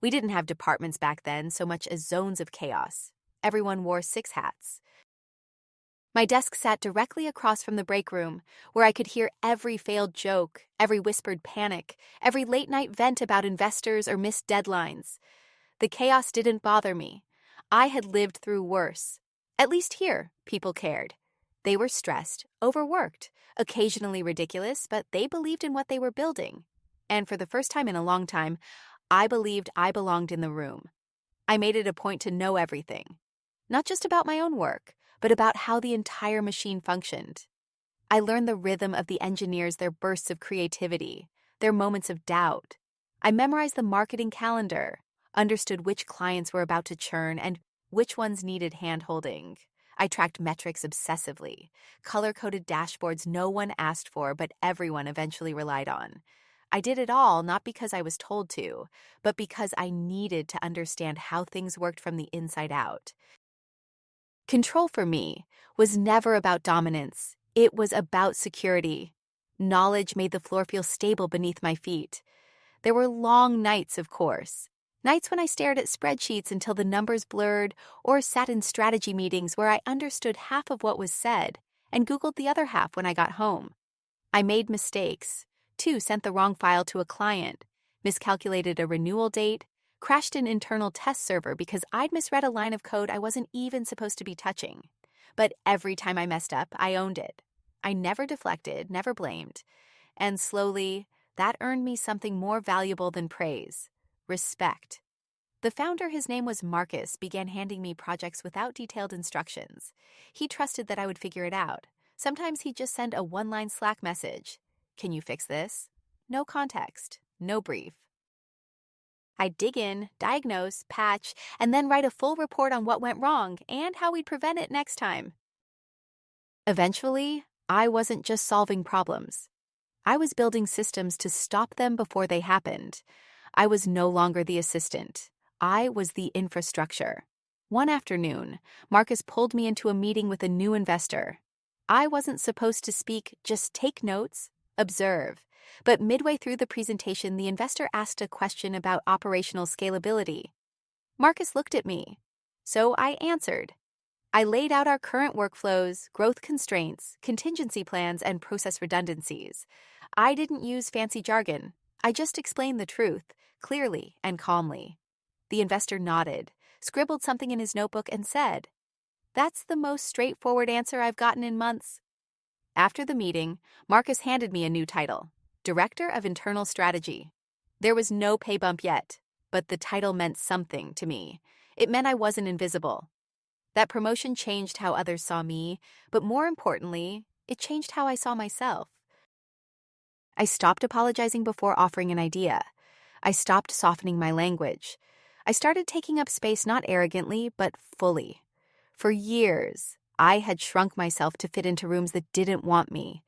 We didn't have departments back then so much as zones of chaos. Everyone wore 6 hats. My desk sat directly across from the break room, where I could hear every failed joke, every whispered panic, every late-night vent about investors or missed deadlines. The chaos didn't bother me. I had lived through worse. At least here, people cared. They were stressed, overworked, occasionally ridiculous, but they believed in what they were building. And for the first time in a long time, I believed I belonged in the room. I made it a point to know everything. Not just about my own work, but about how the entire machine functioned. I learned the rhythm of the engineers, their bursts of creativity, their moments of doubt. I memorized the marketing calendar, understood which clients were about to churn and which ones needed hand-holding. I tracked metrics obsessively, color-coded dashboards no one asked for but everyone eventually relied on. I did it all not because I was told to, but because I needed to understand how things worked from the inside out. Control for me was never about dominance. It was about security. Knowledge made the floor feel stable beneath my feet. There were long nights, of course. Nights when I stared at spreadsheets until the numbers blurred, or sat in strategy meetings where I understood half of what was said and Googled the other half when I got home. I made mistakes. Too, sent the wrong file to a client, miscalculated a renewal date, crashed an internal test server because I'd misread a line of code I wasn't even supposed to be touching. But every time I messed up, I owned it. I never deflected, never blamed. And slowly, that earned me something more valuable than praise: respect. The founder, his name was Marcus, began handing me projects without detailed instructions. He trusted that I would figure it out. Sometimes he'd just send a one-line Slack message. Can you fix this? No context, no brief. I'd dig in, diagnose, patch, and then write a full report on what went wrong and how we'd prevent it next time. Eventually, I wasn't just solving problems. I was building systems to stop them before they happened. I was no longer the assistant. I was the infrastructure. One afternoon, Marcus pulled me into a meeting with a new investor. I wasn't supposed to speak, just take notes, observe. But midway through the presentation, the investor asked a question about operational scalability. Marcus looked at me. So I answered. I laid out our current workflows, growth constraints, contingency plans, and process redundancies. I didn't use fancy jargon. I just explained the truth, clearly and calmly. The investor nodded, scribbled something in his notebook, and said, "That's the most straightforward answer I've gotten in months." After the meeting, Marcus handed me a new title: Director of Internal Strategy. There was no pay bump yet, but the title meant something to me. It meant I wasn't invisible. That promotion changed how others saw me, but more importantly, it changed how I saw myself. I stopped apologizing before offering an idea. I stopped softening my language. I started taking up space not arrogantly, but fully. For years, I had shrunk myself to fit into rooms that didn't want me.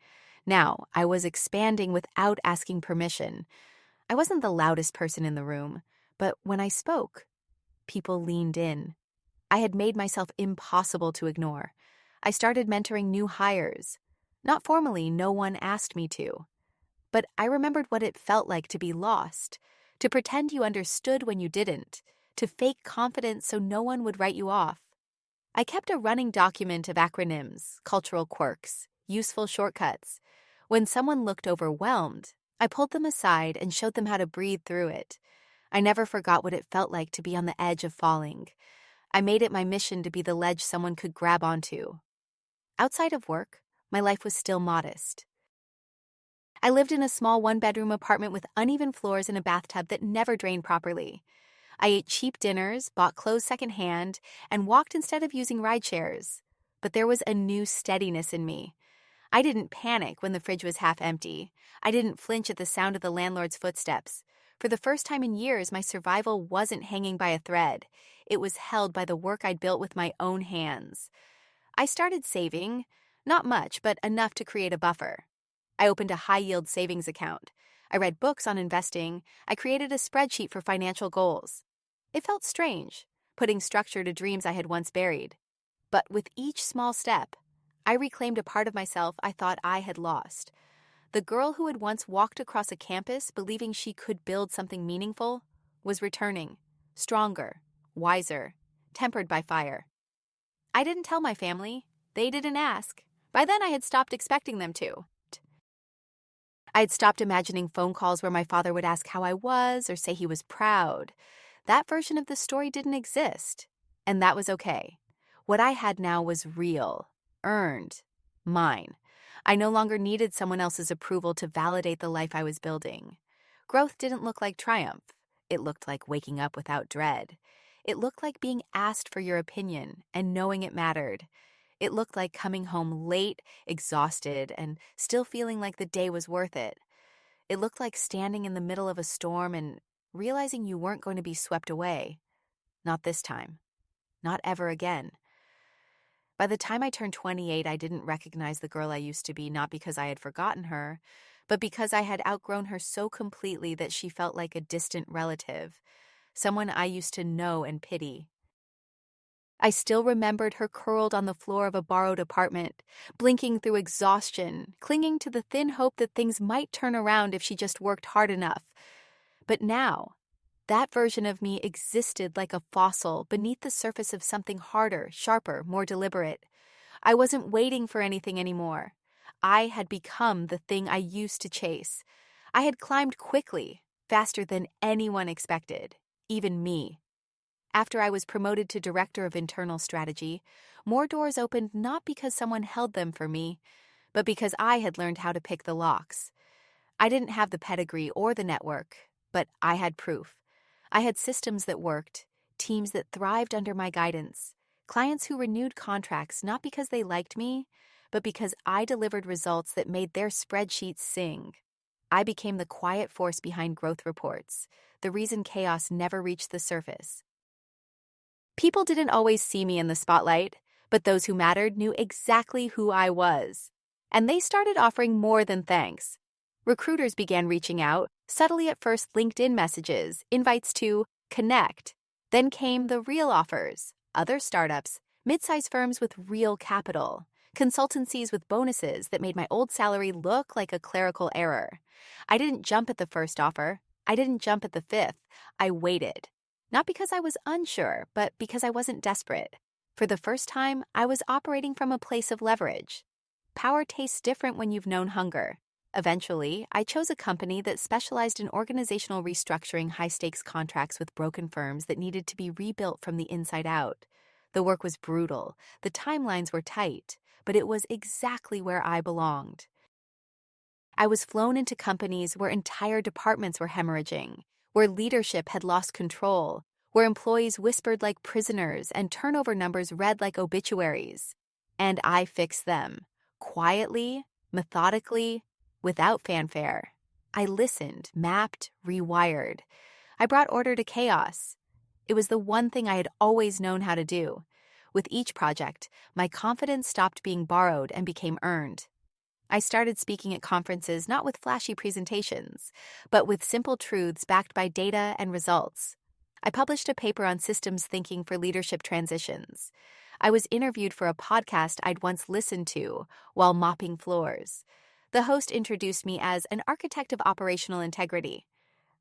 Now, I was expanding without asking permission. I wasn't the loudest person in the room, but when I spoke, people leaned in. I had made myself impossible to ignore. I started mentoring new hires. Not formally, no one asked me to. But I remembered what it felt like to be lost, to pretend you understood when you didn't, to fake confidence so no one would write you off. I kept a running document of acronyms, cultural quirks, useful shortcuts. When someone looked overwhelmed, I pulled them aside and showed them how to breathe through it. I never forgot what it felt like to be on the edge of falling. I made it my mission to be the ledge someone could grab onto. Outside of work, my life was still modest. I lived in a small one-bedroom apartment with uneven floors and a bathtub that never drained properly. I ate cheap dinners, bought clothes secondhand, and walked instead of using ride shares. But there was a new steadiness in me. I didn't panic when the fridge was half empty. I didn't flinch at the sound of the landlord's footsteps. For the first time in years, my survival wasn't hanging by a thread. It was held by the work I'd built with my own hands. I started saving, not much, but enough to create a buffer. I opened a high-yield savings account. I read books on investing. I created a spreadsheet for financial goals. It felt strange, putting structure to dreams I had once buried. But with each small step, I reclaimed a part of myself I thought I had lost. The girl who had once walked across a campus believing she could build something meaningful was returning, stronger, wiser, tempered by fire. I didn't tell my family. They didn't ask. By then, I had stopped expecting them to. I had stopped imagining phone calls where my father would ask how I was or say he was proud. That version of the story didn't exist, and that was okay. What I had now was real, earned, mine. I no longer needed someone else's approval to validate the life I was building. Growth didn't look like triumph. It looked like waking up without dread. It looked like being asked for your opinion and knowing it mattered. It looked like coming home late, exhausted, and still feeling like the day was worth it. It looked like standing in the middle of a storm and realizing you weren't going to be swept away. Not this time. Not ever again. By the time I turned 28, I didn't recognize the girl I used to be, not because I had forgotten her, but because I had outgrown her so completely that she felt like a distant relative, someone I used to know and pity. I still remembered her curled on the floor of a borrowed apartment, blinking through exhaustion, clinging to the thin hope that things might turn around if she just worked hard enough. But now, that version of me existed like a fossil beneath the surface of something harder, sharper, more deliberate. I wasn't waiting for anything anymore. I had become the thing I used to chase. I had climbed quickly, faster than anyone expected, even me. After I was promoted to Director of Internal Strategy, more doors opened not because someone held them for me, but because I had learned how to pick the locks. I didn't have the pedigree or the network, but I had proof. I had systems that worked, teams that thrived under my guidance, clients who renewed contracts not because they liked me, but because I delivered results that made their spreadsheets sing. I became the quiet force behind growth reports, the reason chaos never reached the surface. People didn't always see me in the spotlight, but those who mattered knew exactly who I was. And they started offering more than thanks. Recruiters began reaching out, subtly at first LinkedIn messages, invites to connect. Then came the real offers, other startups, mid-sized firms with real capital, consultancies with bonuses that made my old salary look like a clerical error. I didn't jump at the first offer. I didn't jump at the fifth. I waited. Not because I was unsure, but because I wasn't desperate. For the first time, I was operating from a place of leverage. Power tastes different when you've known hunger. Eventually, I chose a company that specialized in organizational restructuring high-stakes contracts with broken firms that needed to be rebuilt from the inside out. The work was brutal, the timelines were tight, but it was exactly where I belonged. I was flown into companies where entire departments were hemorrhaging, where leadership had lost control, where employees whispered like prisoners and turnover numbers read like obituaries. And I fixed them, quietly, methodically, without fanfare. I listened, mapped, rewired. I brought order to chaos. It was the one thing I had always known how to do. With each project, my confidence stopped being borrowed and became earned. I started speaking at conferences not with flashy presentations, but with simple truths backed by data and results. I published a paper on systems thinking for leadership transitions. I was interviewed for a podcast I'd once listened to while mopping floors. The host introduced me as an architect of operational integrity.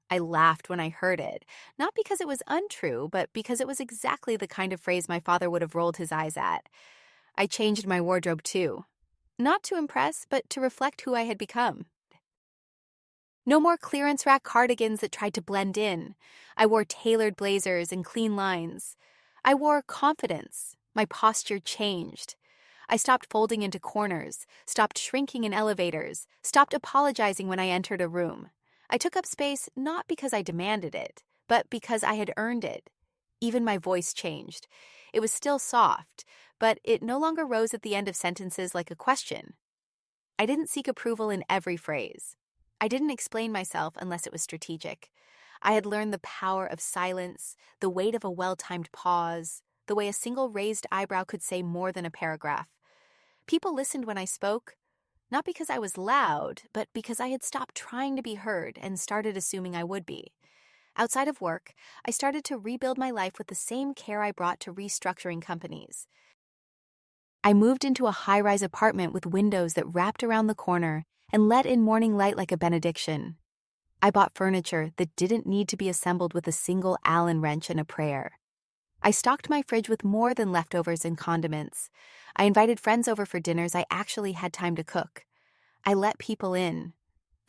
I laughed when I heard it, not because it was untrue, but because it was exactly the kind of phrase my father would have rolled his eyes at. I changed my wardrobe too. Not to impress, but to reflect who I had become. No more clearance rack cardigans that tried to blend in. I wore tailored blazers and clean lines. I wore confidence. My posture changed. I stopped folding into corners, stopped shrinking in elevators, stopped apologizing when I entered a room. I took up space not because I demanded it, but because I had earned it. Even my voice changed. It was still soft, but it no longer rose at the end of sentences like a question. I didn't seek approval in every phrase. I didn't explain myself unless it was strategic. I had learned the power of silence, the weight of a well-timed pause, the way a single raised eyebrow could say more than a paragraph. People listened when I spoke, not because I was loud, but because I had stopped trying to be heard and started assuming I would be. Outside of work, I started to rebuild my life with the same care I brought to restructuring companies. I moved into a high-rise apartment with windows that wrapped around the corner and let in morning light like a benediction. I bought furniture that didn't need to be assembled with a single Allen wrench and a prayer. I stocked my fridge with more than leftovers and condiments. I invited friends over for dinners I actually had time to cook. I let people in.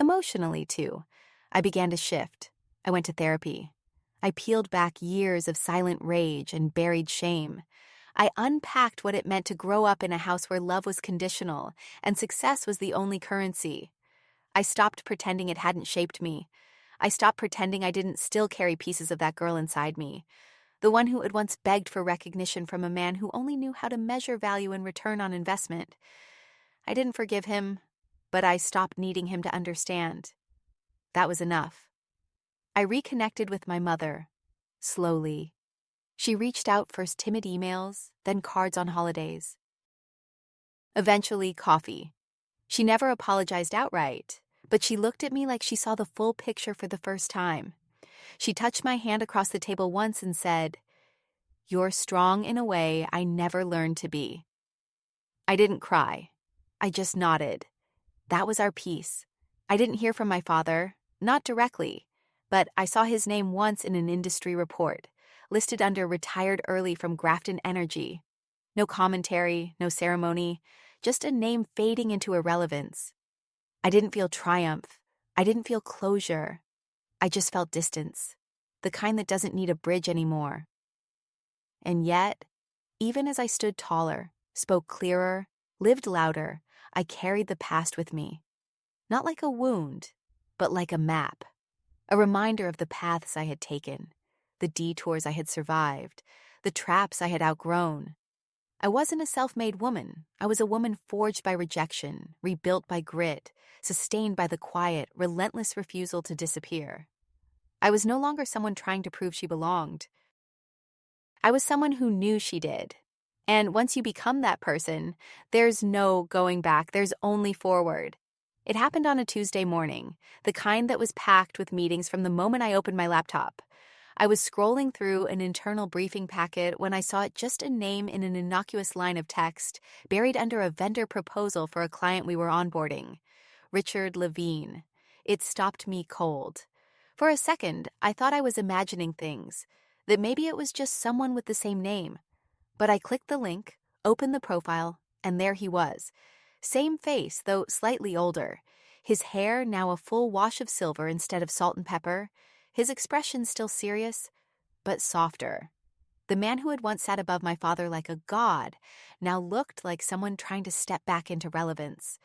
Emotionally, too. I began to shift. I went to therapy. I peeled back years of silent rage and buried shame. I unpacked what it meant to grow up in a house where love was conditional and success was the only currency. I stopped pretending it hadn't shaped me. I stopped pretending I didn't still carry pieces of that girl inside me, the one who had once begged for recognition from a man who only knew how to measure value and return on investment. I didn't forgive him, but I stopped needing him to understand. That was enough. I reconnected with my mother, slowly. She reached out, first timid emails, then cards on holidays. Eventually, coffee. She never apologized outright, but she looked at me like she saw the full picture for the first time. She touched my hand across the table once and said, "You're strong in a way I never learned to be." I didn't cry. I just nodded. That was our peace. I didn't hear from my father, not directly, but I saw his name once in an industry report, listed under retired early from Grafton Energy. No commentary, no ceremony, just a name fading into irrelevance. I didn't feel triumph. I didn't feel closure. I just felt distance, the kind that doesn't need a bridge anymore. And yet, even as I stood taller, spoke clearer, lived louder, I carried the past with me. Not like a wound, but like a map. A reminder of the paths I had taken, the detours I had survived, the traps I had outgrown. I wasn't a self-made woman. I was a woman forged by rejection, rebuilt by grit, sustained by the quiet, relentless refusal to disappear. I was no longer someone trying to prove she belonged. I was someone who knew she did. And once you become that person, there's no going back, there's only forward. It happened on a Tuesday morning, the kind that was packed with meetings from the moment I opened my laptop. I was scrolling through an internal briefing packet when I saw just a name in an innocuous line of text buried under a vendor proposal for a client we were onboarding. Richard Levine. It stopped me cold. For a second, I thought I was imagining things, that maybe it was just someone with the same name. But I clicked the link, opened the profile, and there he was. Same face, though slightly older. His hair now a full wash of silver instead of salt and pepper. His expression still serious, but softer. The man who had once sat above my father like a god now looked like someone trying to step back into relevance.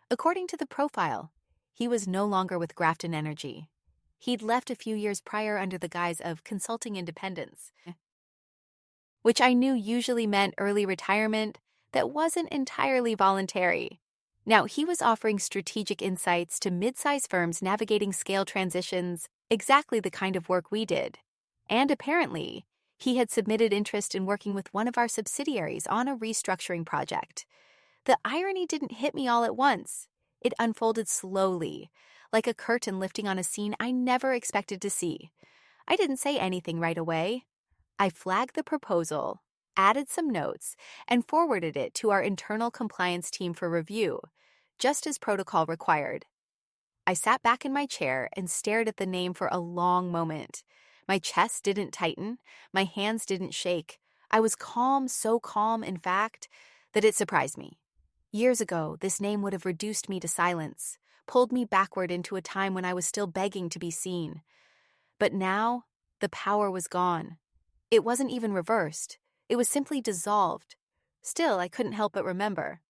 According to the profile, he was no longer with Grafton Energy. He'd left a few years prior under the guise of consulting independence, which I knew usually meant early retirement that wasn't entirely voluntary. Now, he was offering strategic insights to mid-size firms navigating scale transitions, exactly the kind of work we did. And apparently, he had submitted interest in working with one of our subsidiaries on a restructuring project. The irony didn't hit me all at once. It unfolded slowly, like a curtain lifting on a scene I never expected to see. I didn't say anything right away. I flagged the proposal, added some notes, and forwarded it to our internal compliance team for review, just as protocol required. I sat back in my chair and stared at the name for a long moment. My chest didn't tighten, my hands didn't shake. I was calm, so calm, in fact, that it surprised me. Years ago, this name would have reduced me to silence, pulled me backward into a time when I was still begging to be seen. But now, the power was gone. It wasn't even reversed. It was simply dissolved. Still, I couldn't help but remember.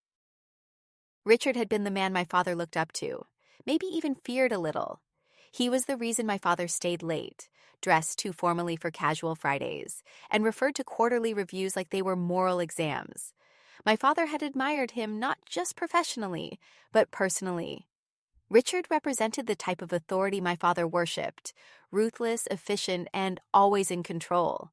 Richard had been the man my father looked up to, maybe even feared a little. He was the reason my father stayed late, dressed too formally for casual Fridays, and referred to quarterly reviews like they were moral exams. My father had admired him not just professionally, but personally. Richard represented the type of authority my father worshipped, ruthless, efficient, and always in control.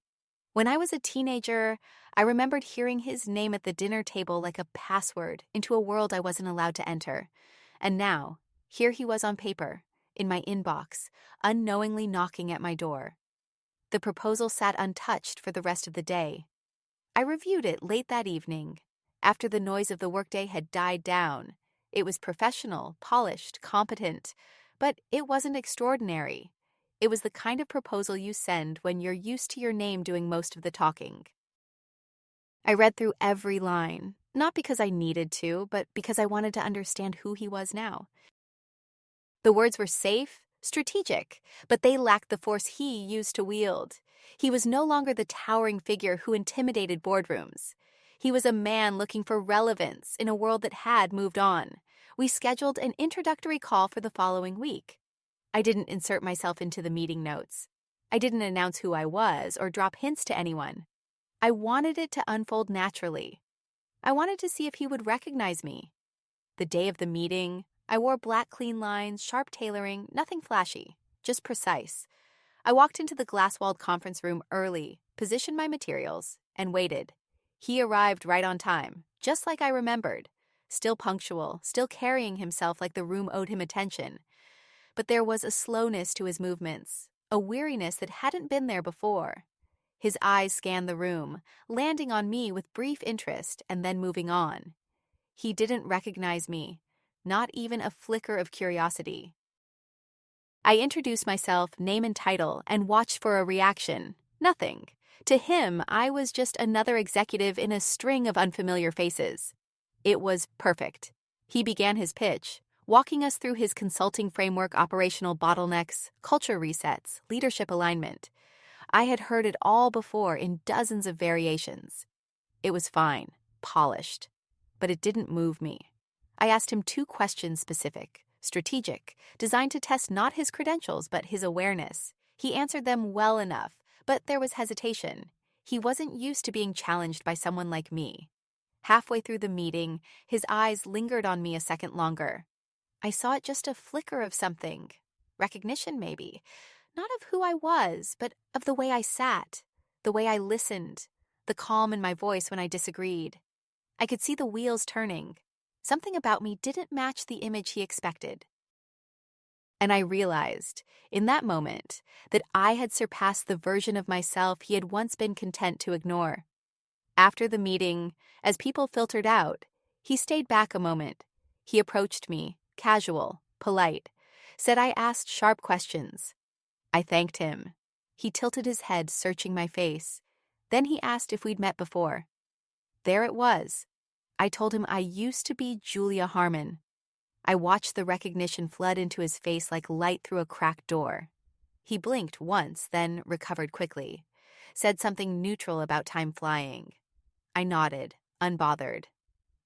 When I was a teenager, I remembered hearing his name at the dinner table like a password into a world I wasn't allowed to enter. And now, here he was on paper, in my inbox, unknowingly knocking at my door. The proposal sat untouched for the rest of the day. I reviewed it late that evening, after the noise of the workday had died down. It was professional, polished, competent, But it wasn't extraordinary. It was the kind of proposal you send when you're used to your name doing most of the talking. I read through every line, not because I needed to, but because I wanted to understand who he was now. The words were safe, strategic, but they lacked the force he used to wield. He was no longer the towering figure who intimidated boardrooms. He was a man looking for relevance in a world that had moved on. We scheduled an introductory call for the following week. I didn't insert myself into the meeting notes. I didn't announce who I was or drop hints to anyone. I wanted it to unfold naturally. I wanted to see if he would recognize me. The day of the meeting, I wore black clean lines, sharp tailoring, nothing flashy, just precise. I walked into the glass-walled conference room early, positioned my materials, and waited. He arrived right on time, just like I remembered. Still punctual, still carrying himself like the room owed him attention. But there was a slowness to his movements, a weariness that hadn't been there before. His eyes scanned the room, landing on me with brief interest and then moving on. He didn't recognize me, not even a flicker of curiosity. I introduced myself, name and title, and watched for a reaction. Nothing. To him, I was just another executive in a string of unfamiliar faces. It was perfect. He began his pitch, walking us through his consulting framework, operational bottlenecks, culture resets, leadership alignment. I had heard it all before in dozens of variations. It was fine, polished, but it didn't move me. I asked him 2 questions specific, strategic, designed to test not his credentials but his awareness. He answered them well enough, but there was hesitation. He wasn't used to being challenged by someone like me. Halfway through the meeting, his eyes lingered on me a second longer. I saw it just a flicker of something. Recognition, maybe. Not of who I was, but of the way I sat, the way I listened, the calm in my voice when I disagreed. I could see the wheels turning. Something about me didn't match the image he expected. And I realized, in that moment, that I had surpassed the version of myself he had once been content to ignore. After the meeting, as people filtered out, he stayed back a moment. He approached me, casual, polite, said I asked sharp questions. I thanked him. He tilted his head, searching my face. Then he asked if we'd met before. There it was. I told him I used to be Julia Harmon. I watched the recognition flood into his face like light through a cracked door. He blinked once, then recovered quickly, said something neutral about time flying. I nodded, unbothered.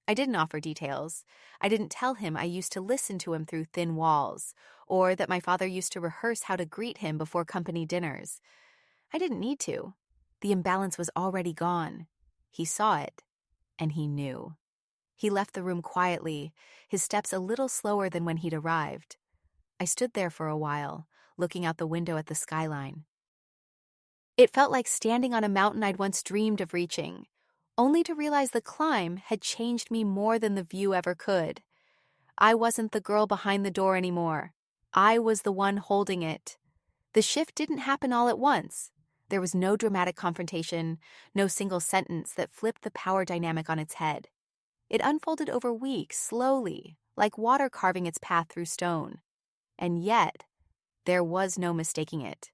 I didn't offer details. I didn't tell him I used to listen to him through thin walls, or that my father used to rehearse how to greet him before company dinners. I didn't need to. The imbalance was already gone. He saw it, and he knew. He left the room quietly, his steps a little slower than when he'd arrived. I stood there for a while, looking out the window at the skyline. It felt like standing on a mountain I'd once dreamed of reaching, only to realize the climb had changed me more than the view ever could. I wasn't the girl behind the door anymore. I was the one holding it. The shift didn't happen all at once. There was no dramatic confrontation, no single sentence that flipped the power dynamic on its head. It unfolded over weeks, slowly, like water carving its path through stone. And yet, there was no mistaking it.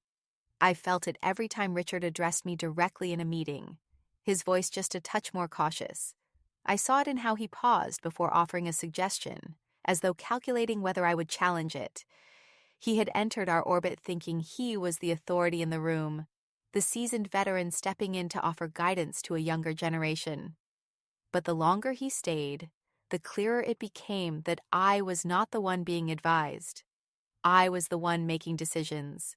I felt it every time Richard addressed me directly in a meeting, his voice just a touch more cautious. I saw it in how he paused before offering a suggestion, as though calculating whether I would challenge it. He had entered our orbit thinking he was the authority in the room, the seasoned veteran stepping in to offer guidance to a younger generation. But the longer he stayed, the clearer it became that I was not the one being advised. I was the one making decisions.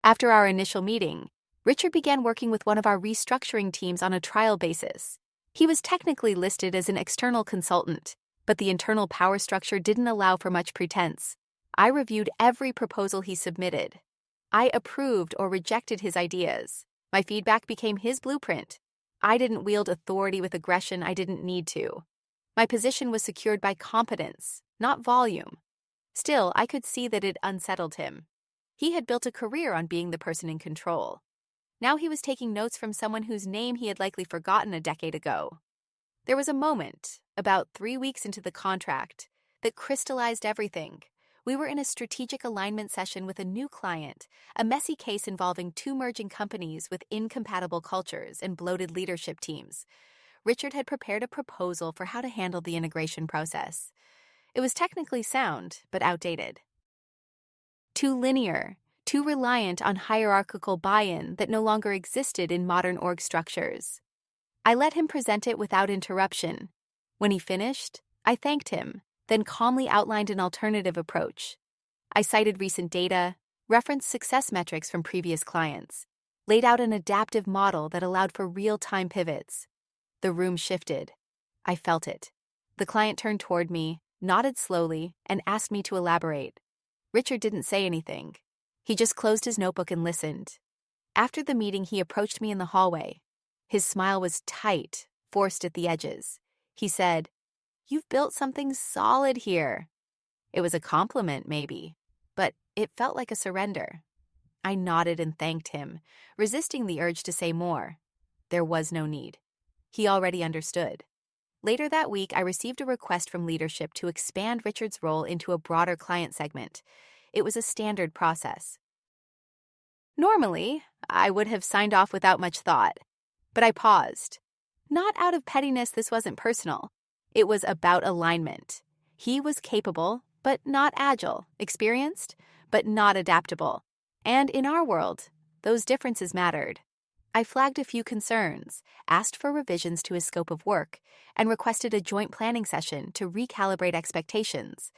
After our initial meeting, Richard began working with one of our restructuring teams on a trial basis. He was technically listed as an external consultant, but the internal power structure didn't allow for much pretense. I reviewed every proposal he submitted. I approved or rejected his ideas. My feedback became his blueprint. I didn't wield authority with aggression I didn't need to. My position was secured by competence, not volume. Still, I could see that it unsettled him. He had built a career on being the person in control. Now he was taking notes from someone whose name he had likely forgotten a decade ago. There was a moment, about 3 weeks into the contract, that crystallized everything. We were in a strategic alignment session with a new client, a messy case involving two merging companies with incompatible cultures and bloated leadership teams. Richard had prepared a proposal for how to handle the integration process. It was technically sound, but outdated. Too linear, too reliant on hierarchical buy-in that no longer existed in modern org structures. I let him present it without interruption. When he finished, I thanked him, then calmly outlined an alternative approach. I cited recent data, referenced success metrics from previous clients, laid out an adaptive model that allowed for real-time pivots. The room shifted. I felt it. The client turned toward me, nodded slowly, and asked me to elaborate. Richard didn't say anything. He just closed his notebook and listened. After the meeting, he approached me in the hallway. His smile was tight, forced at the edges. He said, "You've built something solid here." It was a compliment, maybe, but it felt like a surrender. I nodded and thanked him, resisting the urge to say more. There was no need. He already understood. Later that week, I received a request from leadership to expand Richard's role into a broader client segment. It was a standard process. Normally, I would have signed off without much thought, but I paused. Not out of pettiness, this wasn't personal. It was about alignment. He was capable, but not agile, experienced, but not adaptable. And in our world, those differences mattered. I flagged a few concerns, asked for revisions to his scope of work, and requested a joint planning session to recalibrate expectations.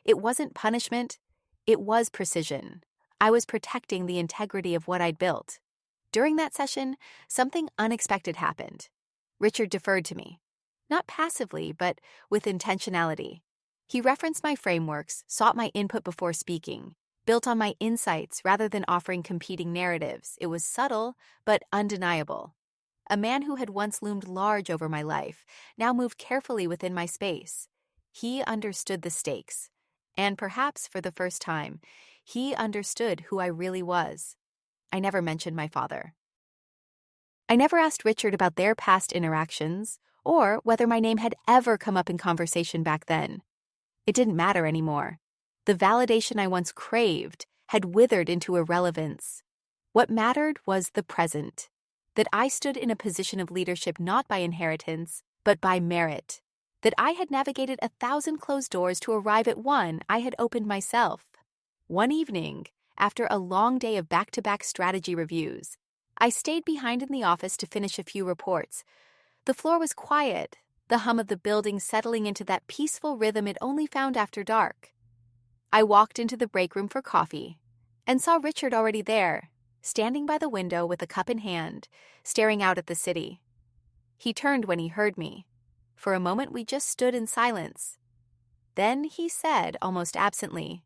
It wasn't punishment, it was precision. I was protecting the integrity of what I'd built. During that session, something unexpected happened. Richard deferred to me. Not passively, but with intentionality. He referenced my frameworks, sought my input before speaking, built on my insights rather than offering competing narratives. It was subtle, but undeniable. A man who had once loomed large over my life now moved carefully within my space. He understood the stakes. And perhaps for the first time, he understood who I really was. I never mentioned my father. I never asked Richard about their past interactions or whether my name had ever come up in conversation back then. It didn't matter anymore. The validation I once craved had withered into irrelevance. What mattered was the present, that I stood in a position of leadership not by inheritance, but by merit, that I had navigated 1,000 closed doors to arrive at one I had opened myself. One evening, after a long day of back-to-back strategy reviews, I stayed behind in the office to finish a few reports. The floor was quiet, the hum of the building settling into that peaceful rhythm it only found after dark. I walked into the break room for coffee and saw Richard already there, standing by the window with a cup in hand, staring out at the city. He turned when he heard me. For a moment, we just stood in silence. Then he said, almost absently,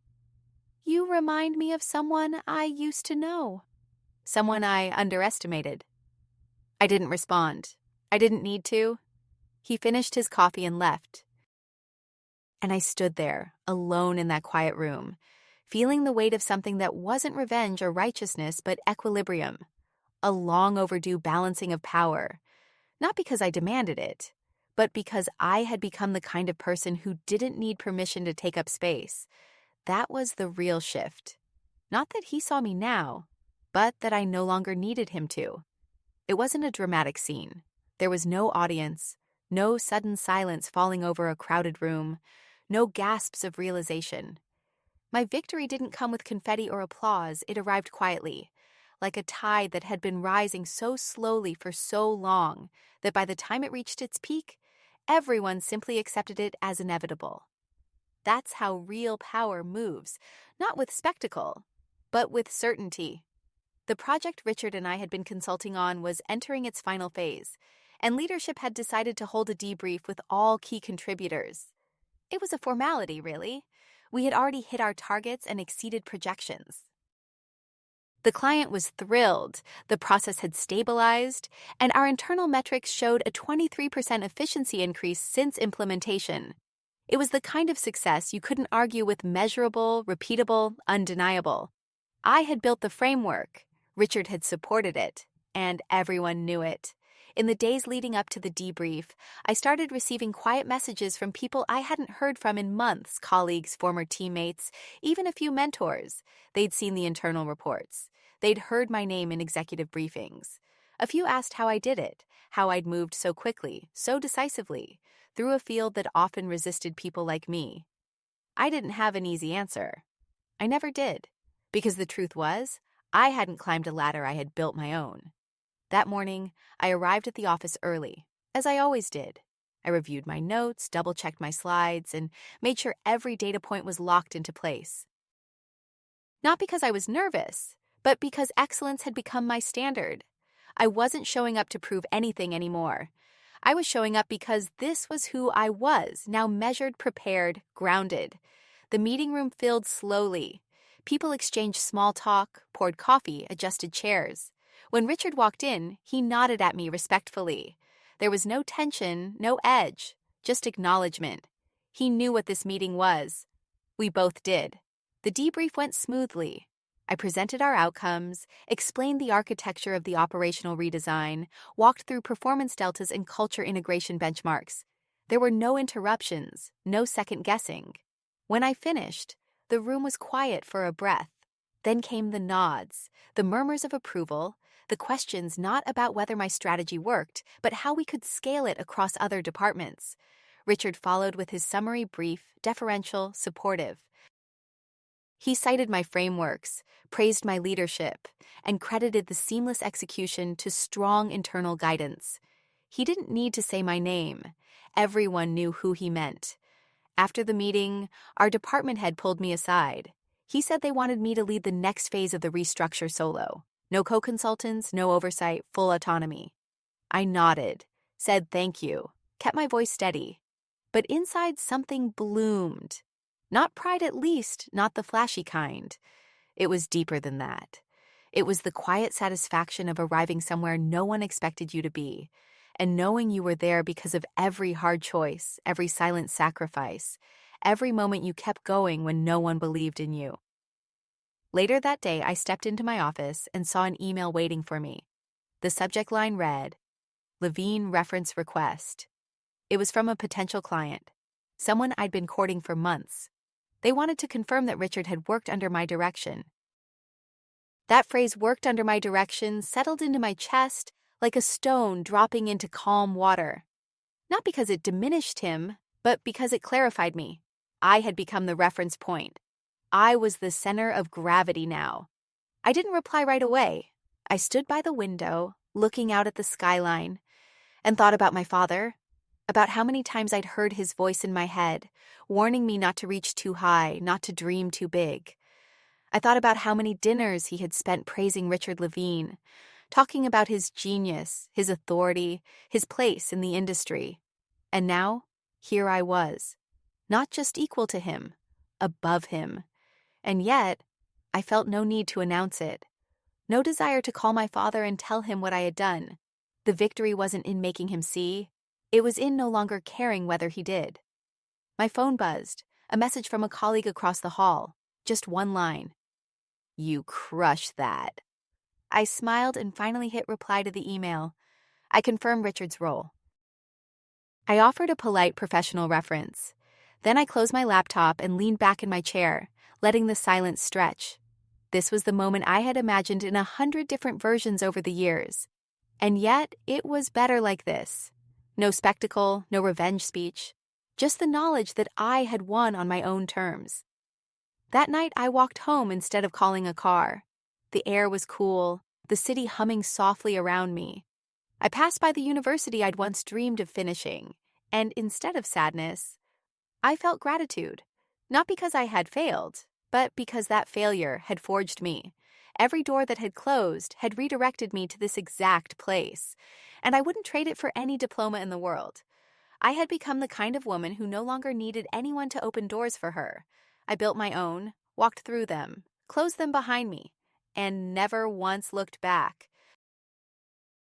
"You remind me of someone I used to know. Someone I underestimated." I didn't respond. I didn't need to. He finished his coffee and left. And I stood there, alone in that quiet room, feeling the weight of something that wasn't revenge or righteousness, but equilibrium. A long overdue balancing of power. Not because I demanded it, but because I had become the kind of person who didn't need permission to take up space. That was the real shift. Not that he saw me now, but that I no longer needed him to. It wasn't a dramatic scene. There was no audience, no sudden silence falling over a crowded room, no gasps of realization. My victory didn't come with confetti or applause. It arrived quietly, like a tide that had been rising so slowly for so long that by the time it reached its peak, everyone simply accepted it as inevitable. That's how real power moves, not with spectacle, but with certainty. The project Richard and I had been consulting on was entering its final phase, and leadership had decided to hold a debrief with all key contributors. It was a formality, really. We had already hit our targets and exceeded projections. The client was thrilled, the process had stabilized, and our internal metrics showed a 23% efficiency increase since implementation. It was the kind of success you couldn't argue with: measurable, repeatable, undeniable. I had built the framework, Richard had supported it, and everyone knew it. In the days leading up to the debrief, I started receiving quiet messages from people I hadn't heard from in months, colleagues, former teammates, even a few mentors. They'd seen the internal reports. They'd heard my name in executive briefings. A few asked how I did it, how I'd moved so quickly, so decisively, through a field that often resisted people like me. I didn't have an easy answer. I never did, because the truth was, I hadn't climbed a ladder I had built my own. That morning, I arrived at the office early, as I always did. I reviewed my notes, double-checked my slides, and made sure every data point was locked into place. Not because I was nervous, but because excellence had become my standard. I wasn't showing up to prove anything anymore. I was showing up because this was who I was, now measured, prepared, grounded. The meeting room filled slowly. People exchanged small talk, poured coffee, adjusted chairs. When Richard walked in, he nodded at me respectfully. There was no tension, no edge, just acknowledgement. He knew what this meeting was. We both did. The debrief went smoothly. I presented our outcomes, explained the architecture of the operational redesign, walked through performance deltas and culture integration benchmarks. There were no interruptions, no second guessing. When I finished, the room was quiet for a breath. Then came the nods, the murmurs of approval, the questions not about whether my strategy worked, but how we could scale it across other departments. Richard followed with his summary brief, deferential, supportive. He cited my frameworks, praised my leadership, and credited the seamless execution to strong internal guidance. He didn't need to say my name. Everyone knew who he meant. After the meeting, our department head pulled me aside. He said they wanted me to lead the next phase of the restructure solo. No co-consultants, no oversight, full autonomy. I nodded, said thank you, kept my voice steady. But inside something bloomed. Not pride, at least, not the flashy kind. It was deeper than that. It was the quiet satisfaction of arriving somewhere no one expected you to be, and knowing you were there because of every hard choice, every silent sacrifice, every moment you kept going when no one believed in you. Later that day, I stepped into my office and saw an email waiting for me. The subject line read, Levine reference request. It was from a potential client, someone I'd been courting for months. They wanted to confirm that Richard had worked under my direction. That phrase, worked under my direction, settled into my chest like a stone dropping into calm water. Not because it diminished him, but because it clarified me. I had become the reference point. I was the center of gravity now. I didn't reply right away. I stood by the window, looking out at the skyline, and thought about my father, about how many times I'd heard his voice in my head, warning me not to reach too high, not to dream too big. I thought about how many dinners he had spent praising Richard Levine, talking about his genius, his authority, his place in the industry. And now, here I was, not just equal to him, above him. And yet, I felt no need to announce it. No desire to call my father and tell him what I had done. The victory wasn't in making him see. It was in no longer caring whether he did. My phone buzzed, a message from a colleague across the hall. Just one line. You crushed that. I smiled and finally hit reply to the email. I confirmed Richard's role. I offered a polite professional reference. Then I closed my laptop and leaned back in my chair, letting the silence stretch. This was the moment I had imagined in 100 different versions over the years. And yet, it was better like this. No spectacle, no revenge speech. Just the knowledge that I had won on my own terms. That night, I walked home instead of calling a car. The air was cool, the city humming softly around me. I passed by the university I'd once dreamed of finishing, and instead of sadness, I felt gratitude. Not because I had failed, but because that failure had forged me. Every door that had closed had redirected me to this exact place, and I wouldn't trade it for any diploma in the world. I had become the kind of woman who no longer needed anyone to open doors for her. I built my own, walked through them, closed them behind me, and never once looked back.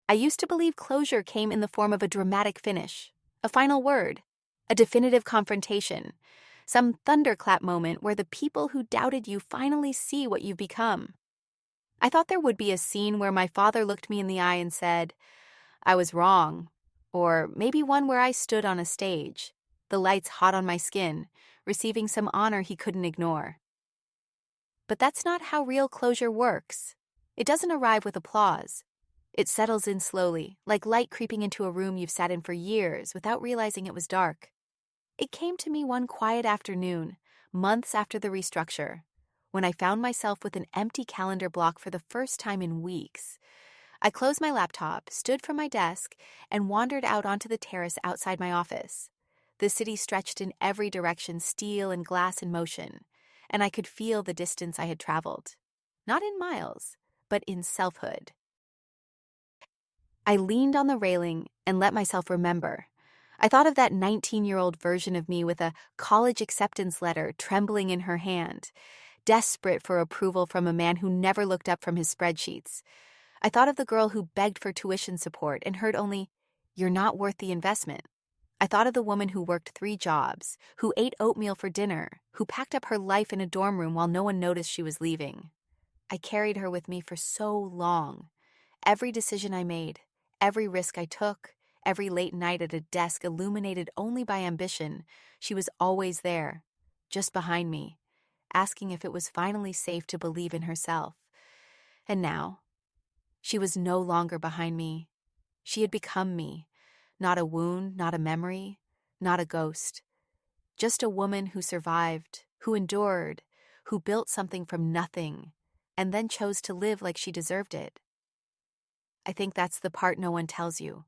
I used to believe closure came in the form of a dramatic finish, a final word, a definitive confrontation, some thunderclap moment where the people who doubted you finally see what you've become. I thought there would be a scene where my father looked me in the eye and said, I was wrong. Or maybe one where I stood on a stage, the lights hot on my skin, receiving some honor he couldn't ignore. But that's not how real closure works. It doesn't arrive with applause. It settles in slowly, like light creeping into a room you've sat in for years without realizing it was dark. It came to me one quiet afternoon, months after the restructure, when I found myself with an empty calendar block for the first time in weeks. I closed my laptop, stood from my desk, and wandered out onto the terrace outside my office. The city stretched in every direction, steel and glass in motion, and I could feel the distance I had traveled. Not in miles, but in selfhood. I leaned on the railing and let myself remember. I thought of that 19-year-old version of me with a college acceptance letter trembling in her hand, desperate for approval from a man who never looked up from his spreadsheets. I thought of the girl who begged for tuition support and heard only, "You're not worth the investment." I thought of the woman who worked 3 jobs, who ate oatmeal for dinner, who packed up her life in a dorm room while no one noticed she was leaving. I carried her with me for so long. Every decision I made, every risk I took, every late night at a desk illuminated only by ambition, she was always there, just behind me, asking if it was finally safe to believe in herself. And now, she was no longer behind me. She had become me. Not a wound, not a memory, not a ghost. Just a woman who survived, who endured, who built something from nothing, and then chose to live like she deserved it. I think that's the part no one tells you.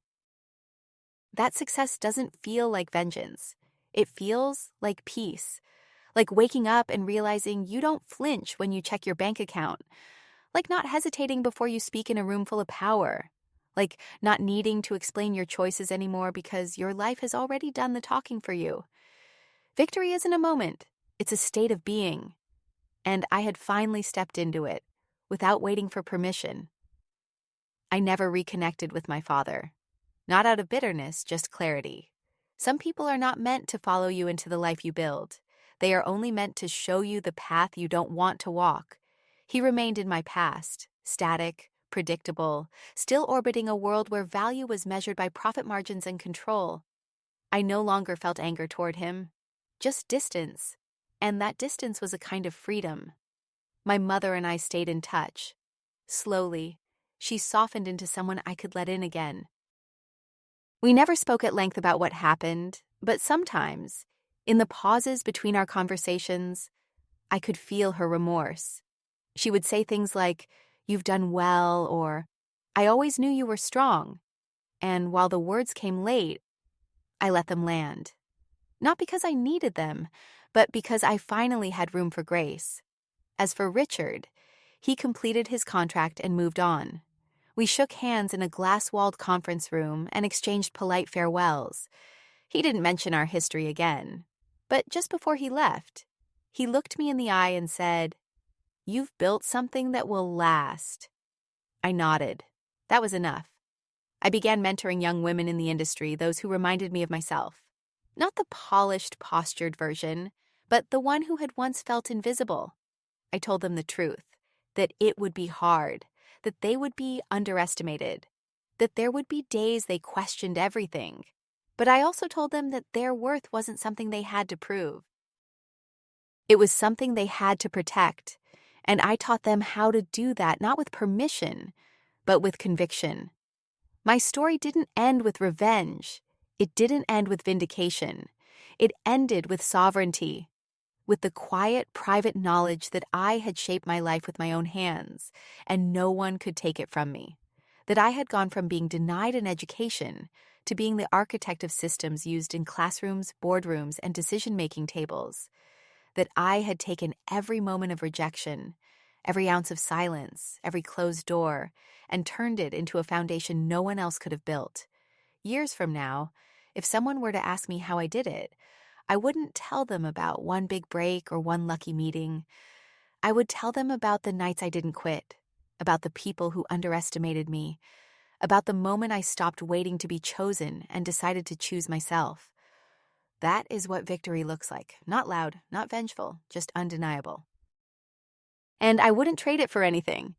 That success doesn't feel like vengeance. It feels like peace. Like waking up and realizing you don't flinch when you check your bank account. Like not hesitating before you speak in a room full of power. Like not needing to explain your choices anymore because your life has already done the talking for you. Victory isn't a moment. It's a state of being. And I had finally stepped into it, without waiting for permission. I never reconnected with my father. Not out of bitterness, just clarity. Some people are not meant to follow you into the life you build. They are only meant to show you the path you don't want to walk. He remained in my past, static, predictable, still orbiting a world where value was measured by profit margins and control. I no longer felt anger toward him, just distance. And that distance was a kind of freedom. My mother and I stayed in touch. Slowly, she softened into someone I could let in again. We never spoke at length about what happened, but sometimes, in the pauses between our conversations, I could feel her remorse. She would say things like, "You've done well," or, "I always knew you were strong." And while the words came late, I let them land. Not because I needed them, but because I finally had room for grace. As for Richard, he completed his contract and moved on. We shook hands in a glass-walled conference room and exchanged polite farewells. He didn't mention our history again. But just before he left, he looked me in the eye and said, "You've built something that will last." I nodded. That was enough. I began mentoring young women in the industry, those who reminded me of myself. Not the polished, postured version, but the one who had once felt invisible. I told them the truth, that it would be hard, that they would be underestimated, that there would be days they questioned everything. But I also told them that their worth wasn't something they had to prove. It was something they had to protect, and I taught them how to do that, not with permission, but with conviction. My story didn't end with revenge. It didn't end with vindication. It ended with sovereignty, with the quiet, private knowledge that I had shaped my life with my own hands, and no one could take it from me. That I had gone from being denied an education to being the architect of systems used in classrooms, boardrooms, and decision-making tables. That I had taken every moment of rejection, every ounce of silence, every closed door, and turned it into a foundation no one else could have built. Years from now, if someone were to ask me how I did it, I wouldn't tell them about one big break or one lucky meeting. I would tell them about the nights I didn't quit, about the people who underestimated me, about the moment I stopped waiting to be chosen and decided to choose myself. That is what victory looks like. Not loud, not vengeful, just undeniable. And I wouldn't trade it for anything.